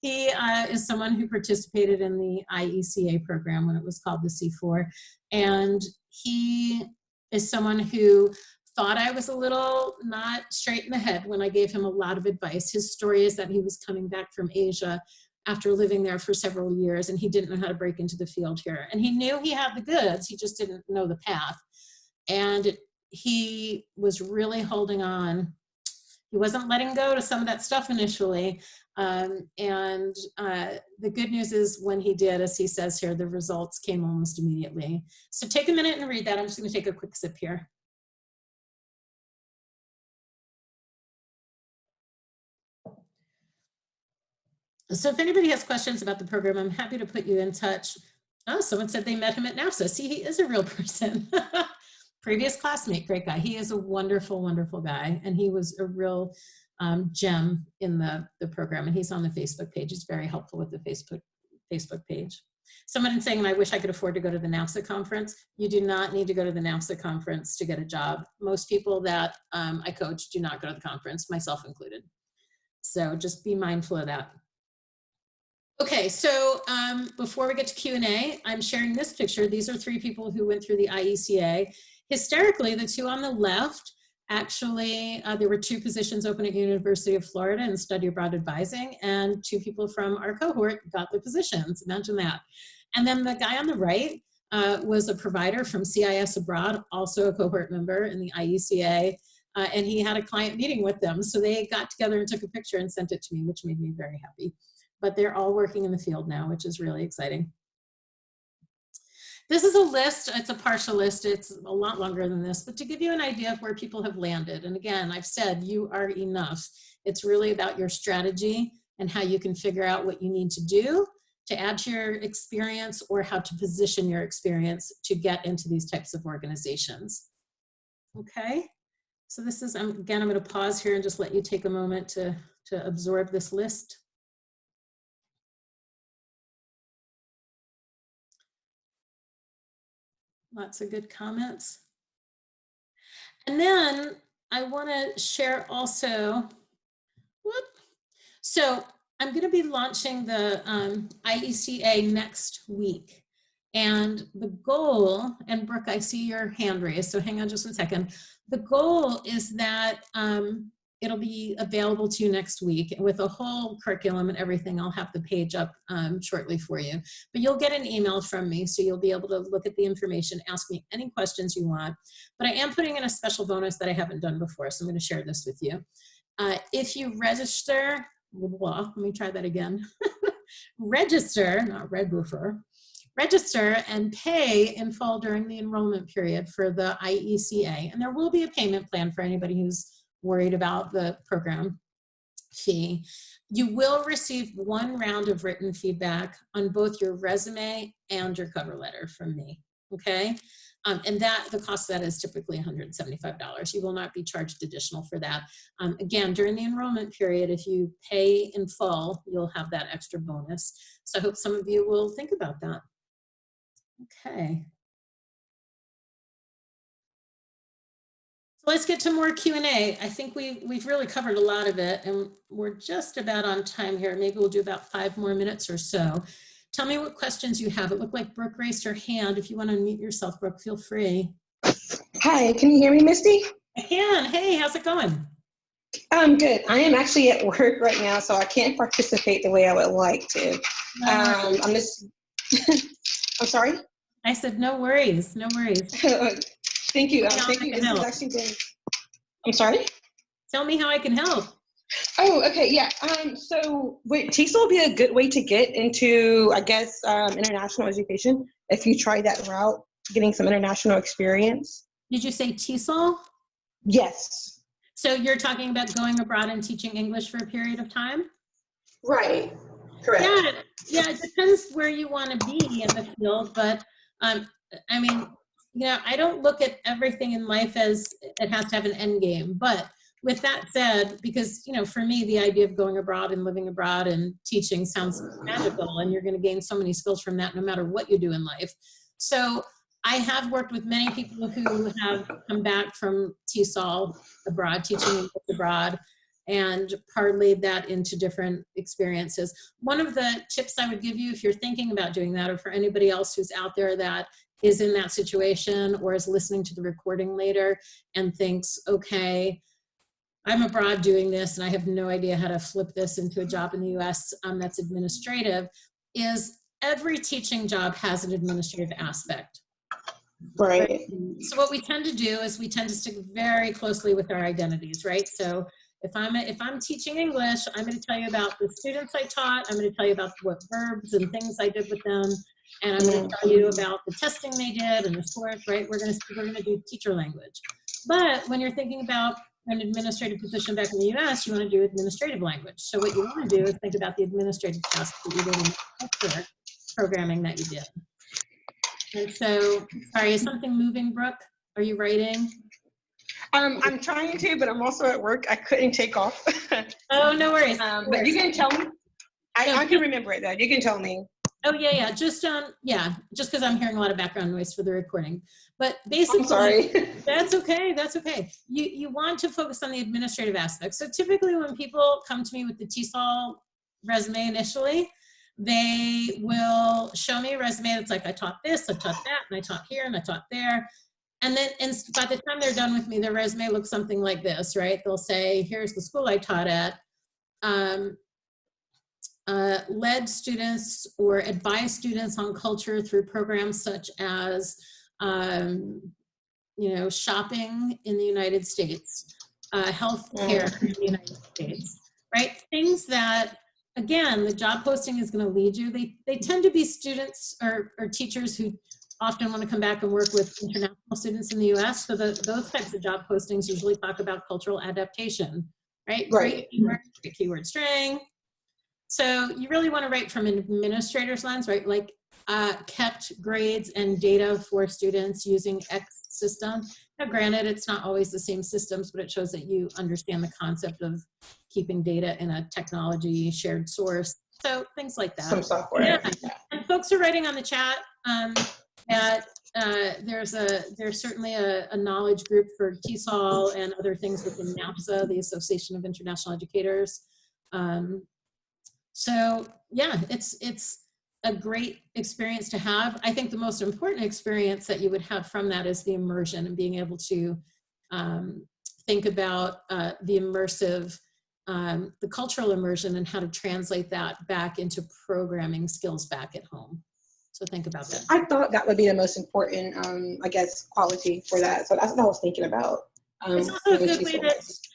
He is someone who participated in the IECA program when it was called the C4. And he is someone who thought I was a little not straight in the head when I gave him a lot of advice. His story is that he was coming back from Asia after living there for several years, and he didn't know how to break into the field here. And he knew he had the goods, he just didn't know the path. And he was really holding on. He wasn't letting go to some of that stuff initially. The good news is when he did, as he says here, the results came almost immediately. So take a minute and read that. I'm just going to take a quick sip here. So if anybody has questions about the program, I'm happy to put you in touch. Oh, someone said they met him at NASA. See, he is a real person. Previous classmate, great guy. He is a wonderful, wonderful guy. And he was a real gem in the program. And he's on the Facebook page. It's very helpful with the Facebook page. Someone is saying, and I wish I could afford to go to the NAFSA conference. You do not need to go to the NAFSA conference to get a job. Most people that I coach do not go to the conference, myself included. So just be mindful of that. Okay, so before we get to Q&A, I'm sharing this picture. These are 3 people who went through the IECA. Hysterically, the 2 on the left, actually, there were 2 positions open at University of Florida in study abroad advising, and 2 people from our cohort got the positions. Imagine that. And then the guy on the right was a provider from CIS Abroad, also a cohort member in the IECA, and he had a client meeting with them. So they got together and took a picture and sent it to me, which made me very happy. But they're all working in the field now, which is really exciting. This is a list. It's a partial list. It's a lot longer than this, but to give you an idea of where people have landed. And again, I've said you are enough. It's really about your strategy and how you can figure out what you need to do to add to your experience or how to position your experience to get into these types of organizations. Okay, so this is, again, I'm going to pause here and just let you take a moment to absorb this list. Lots of good comments. And then I want to share also, so I'm going to be launching the IECA next week. And the goal, and Brooke, I see your hand raised, so hang on just 1 second. The goal is that it'll be available to you next week with a whole curriculum and everything. I'll have the page up shortly for you. But you'll get an email from me, so you'll be able to look at the information, ask me any questions you want. But I am putting in a special bonus that I haven't done before, so I'm going to share this with you. If you register, let me try that again. Register, not red roofer. Register and pay in full during the enrollment period for the IECA. And there will be a payment plan for anybody who's worried about the program fee. You will receive 1 round of written feedback on both your resume and your cover letter from me, okay? And the cost of that is typically $175. You will not be charged additional for that. Again, during the enrollment period, if you pay in full, you'll have that extra bonus. So I hope some of you will think about that. Okay. So let's get to more Q&A. I think we've really covered a lot of it, and we're just about on time here. Maybe we'll do about 5 more minutes or so. Tell me what questions you have. It looked like Brooke raised her hand. If you want to unmute yourself, Brooke, feel free. Hi, can you hear me, Misty? I can. Hey, how's it going? I'm good. I am actually at work right now, so I can't participate the way I would like to. I'm just, I'm sorry? I said, no worries, no worries. Thank you. Thank you. This has actually been, I'm sorry? Tell me how I can help. Oh, okay, yeah. So would TESOL be a good way to get into, I guess, international education if you try that route, getting some international experience? Did you say TESOL? Yes. So you're talking about going abroad and teaching English for a period of time? Right. Correct. Yeah, yeah, it depends where you want to be in the field, but um, I mean, I don't look at everything in life as it has to have an end game. But with that said, because for me, the idea of going abroad and living abroad and teaching sounds magical, and you're going to gain so many skills from that, no matter what you do in life. So I have worked with many people who have come back from TESOL abroad, teaching English abroad, and parlayed that into different experiences. One of the tips I would give you if you're thinking about doing that, or for anybody else who's out there that is in that situation or is listening to the recording later and thinks, okay, I'm abroad doing this and I have no idea how to flip this into a job in the US that's administrative, is every teaching job has an administrative aspect. Right. So what we tend to do is we tend to stick very closely with our identities, right? So if I'm teaching English, I'm going to tell you about the students I taught. I'm going to tell you about what verbs and things I did with them, and I'm going to tell you about the testing they did and the scores. Right? We're going to do teacher language. But when you're thinking about an administrative position back in the U.S., you want to do administrative language. So what you want to do is think about the administrative tasks that you did in the culture programming that you did. And so, sorry, is something moving, Brooke? Are you writing? I'm trying to, but I'm also at work. I couldn't take off. Oh, no worries. But you can tell me. I can remember it though. You can tell me. Oh yeah. Just because I'm hearing a lot of background noise for the recording. But basically, I'm sorry. That's okay. You want to focus on the administrative aspects. So typically when people come to me with the TESOL resume initially, they will show me a resume that's like, I taught this, I taught that, and I taught here, and I taught there. And then by the time they're done with me, their resume looks something like this, right? They'll say, here's the school I taught at. Led students or advised students on culture through programs such as, shopping in the United States, healthcare in the United States, right? Things that, again, the job posting is going to lead you. They tend to be students or teachers who often want to come back and work with international students in the U.S. So those types of job postings usually talk about cultural adaptation, right? Right. Great keyword string. So you really want to write from an administrator's lens, right? Like kept grades and data for students using X system. Now, granted, it's not always the same systems, but it shows that you understand the concept of keeping data in a technology shared source. So things like that. Some software. Yeah. And folks are writing on the chat that there's certainly a knowledge group for TESOL and other things within NAPSA, the Association of International Educators. So yeah, it's a great experience to have. I think the most important experience that you would have from that is the immersion and being able to think about the immersive, the cultural immersion and how to translate that back into programming skills back at home. So think about that. I thought that would be the most important, I guess, quality for that. So that's what I was thinking about. It's also a good way to,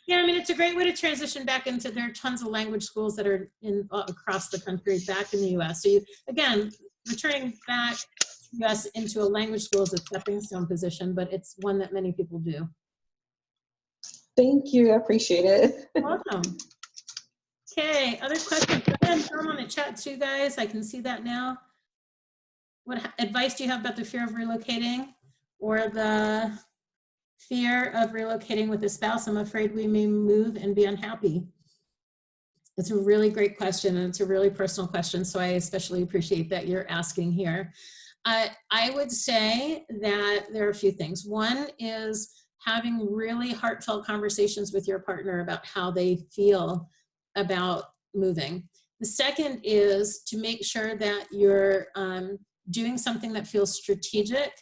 it's a great way to transition back into, there are tons of language schools that are across the country back in the US. So you, again, returning back to the US into a language school is a stepping stone position, but it's one that many people do. Thank you, I appreciate it. You're welcome. Okay, other questions? Go ahead and throw them on the chat too, guys. I can see that now. What advice do you have about the fear of relocating or the fear of relocating with a spouse? I'm afraid we may move and be unhappy. It's a really great question, and it's a really personal question, so I especially appreciate that you're asking here. I would say that there are a few things. One is having really heartfelt conversations with your partner about how they feel about moving. The second is to make sure that you're doing something that feels strategic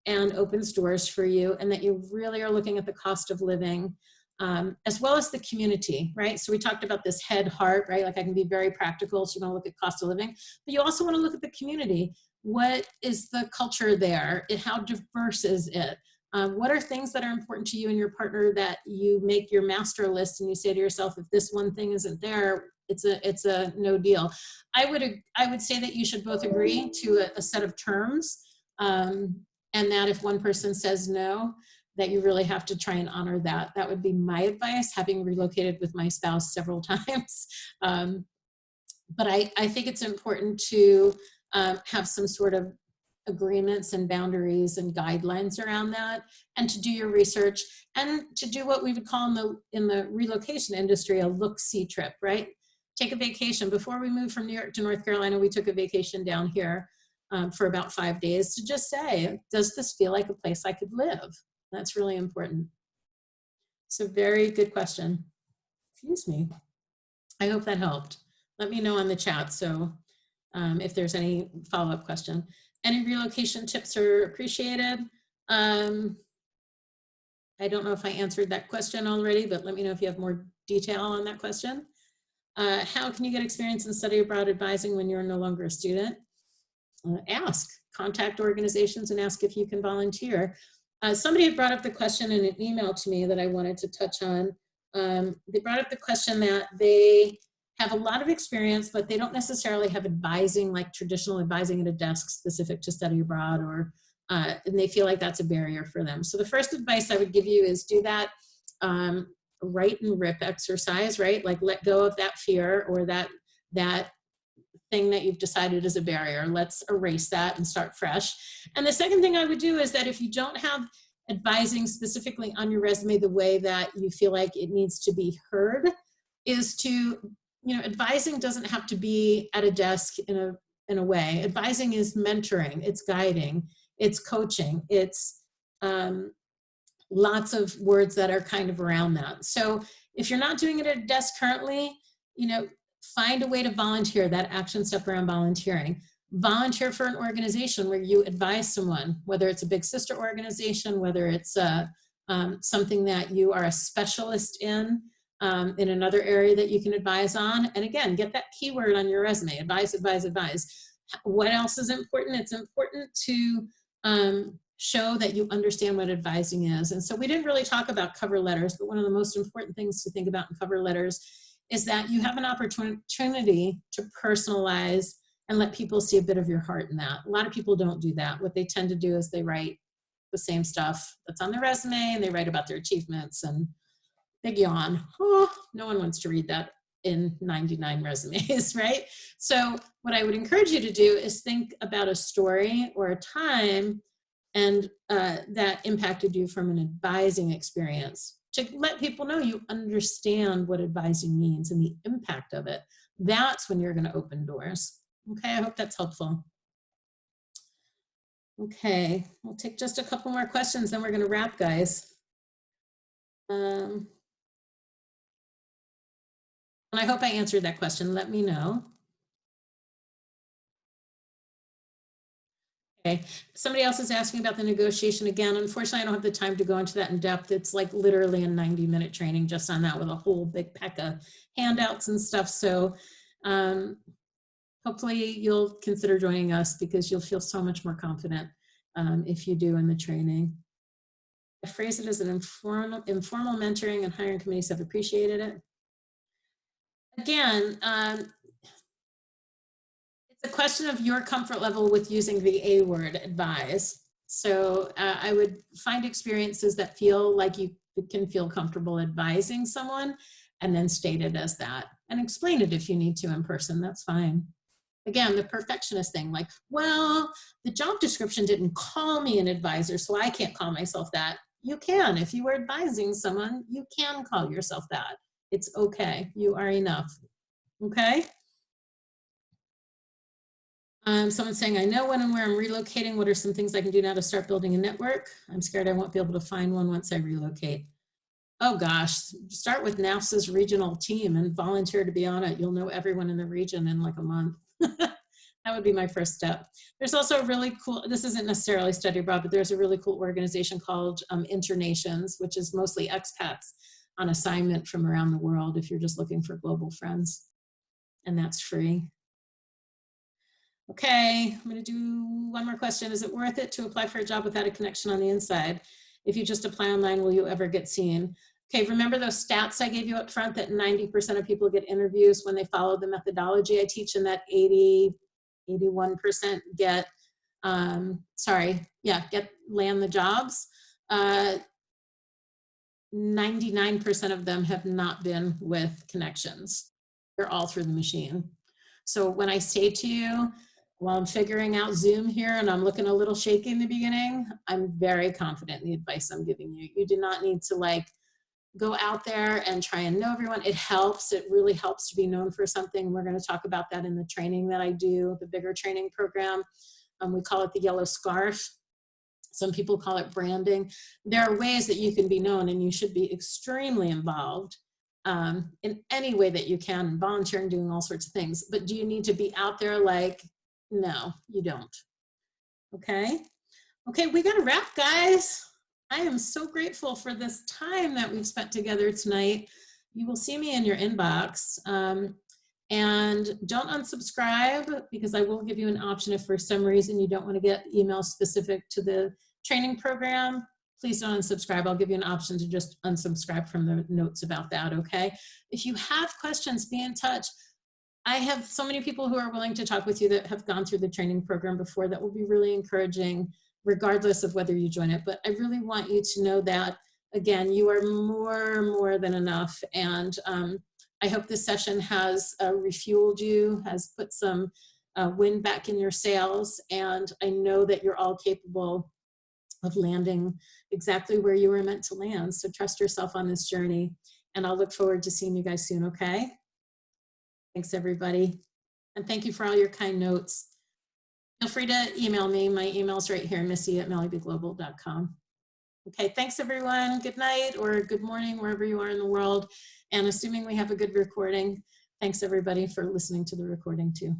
and opens doors for you, and that you really are looking at the cost of living, as well as the community, right? So we talked about this head, heart, right? Like I can be very practical, so you want to look at cost of living, but you also want to look at the community. What is the culture there? How diverse is it? What are things that are important to you and your partner that you make your master list and you say to yourself, if this one thing isn't there, it's a no deal. I would say that you should both agree to a set of terms, and that if one person says no, that you really have to try and honor that. That would be my advice, having relocated with my spouse several times. But I think it's important to have some sort of agreements and boundaries and guidelines around that, and to do your research, and to do what we would call in the relocation industry a look-see trip, right? Take a vacation. Before we moved from New York to North Carolina, we took a vacation down here for about 5 days to just say, does this feel like a place I could live? That's really important. So very good question. Excuse me. I hope that helped. Let me know on the chat, so if there's any follow-up question. Any relocation tips are appreciated. I don't know if I answered that question already, but let me know if you have more detail on that question. How can you get experience in study abroad advising when you're no longer a student? Ask. Contact organizations and ask if you can volunteer. Somebody had brought up the question in an email to me that I wanted to touch on. They brought up the question that they have a lot of experience, but they don't necessarily have advising, like traditional advising at a desk specific to study abroad, or and they feel like that's a barrier for them. So the first advice I would give you is do that write and rip exercise, right? Like let go of that fear or that thing that you've decided is a barrier. Let's erase that and start fresh. And the second thing I would do is that if you don't have advising specifically on your resume the way that you feel like it needs to be heard, is to, advising doesn't have to be at a desk in a way. Advising is mentoring, it's guiding, it's coaching, it's lots of words that are kind of around that. So if you're not doing it at a desk currently, find a way to volunteer, that action step around volunteering. Volunteer for an organization where you advise someone, whether it's a big sister organization, whether it's something that you are a specialist in another area that you can advise on. And again, get that keyword on your resume, advise, advise, advise. What else is important? It's important to show that you understand what advising is. And so we didn't really talk about cover letters, but one of the most important things to think about in cover letters is that you have an opportunity to personalize and let people see a bit of your heart in that. A lot of people don't do that. What they tend to do is they write the same stuff that's on their resume, and they write about their achievements, and big yawn. Oh, no one wants to read that in 99 resumes, right? So what I would encourage you to do is think about a story or a time and that impacted you from an advising experience, to let people know you understand what advising means and the impact of it. That's when you're going to open doors. Okay, I hope that's helpful. Okay, we'll take just a couple more questions, then we're going to wrap, guys. And I hope I answered that question. Let me know. Okay, somebody else is asking about the negotiation again. Unfortunately, I don't have the time to go into that in depth. It's like literally a 90-minute training just on that with a whole big pack of handouts and stuff. So hopefully you'll consider joining us, because you'll feel so much more confident if you do in the training. I phrase it as an informal mentoring, and hiring committees have appreciated it. Again, it's a question of your comfort level with using the A word, advise. So I would find experiences that feel like you can feel comfortable advising someone, and then state it as that, and explain it if you need to in person. That's fine. Again, the perfectionist thing, like, well, the job description didn't call me an advisor, so I can't call myself that. You can. If you were advising someone, you can call yourself that. It's okay. You are enough. Okay? Someone's saying, I know when and where I'm relocating. What are some things I can do now to start building a network? I'm scared I won't be able to find one once I relocate. Oh gosh, start with NAFSA's regional team and volunteer to be on it. You'll know everyone in the region in like a month. That would be my first step. There's also a really cool, this isn't necessarily study abroad, but there's a really cool organization called Int'l, which is mostly expats on assignment from around the world if you're just looking for global friends. And that's free. Okay, I'm gonna do one more question. Is it worth it to apply for a job without a connection on the inside? If you just apply online, will you ever get seen? Okay, remember those stats I gave you up front that 90% of people get interviews when they follow the methodology I teach, and that 81% get, land the jobs. 99% of them have not been with connections. They're all through the machine. So when I say to you, while I'm figuring out Zoom here and I'm looking a little shaky in the beginning, I'm very confident in the advice I'm giving you. You do not need to like go out there and try and know everyone. It helps. It really helps to be known for something. We're going to talk about that in the training that I do, the bigger training program. We call it the yellow scarf. Some people call it branding. There are ways that you can be known, and you should be extremely involved in any way that you can, volunteering, doing all sorts of things. But do you need to be out there like, no, you don't. Okay. Okay, we got to wrap, guys. I am so grateful for this time that we've spent together tonight. You will see me in your inbox. And don't unsubscribe, because I will give you an option if for some reason you don't want to get emails specific to the training program. Please don't unsubscribe. I'll give you an option to just unsubscribe from the notes about that, okay? If you have questions, be in touch. I have so many people who are willing to talk with you that have gone through the training program before. That will be really encouraging, regardless of whether you join it. But I really want you to know that, again, you are more than enough. And I hope this session has refueled you, has put some wind back in your sails. And I know that you're all capable of landing exactly where you were meant to land. So trust yourself on this journey. And I'll look forward to seeing you guys soon, okay? Thanks, everybody. And thank you for all your kind notes. Feel free to email me. My email's right here, missy@mellybeglobal.com. Okay, thanks, everyone. Good night or good morning, wherever you are in the world. And assuming we have a good recording, thanks, everybody, for listening to the recording, too.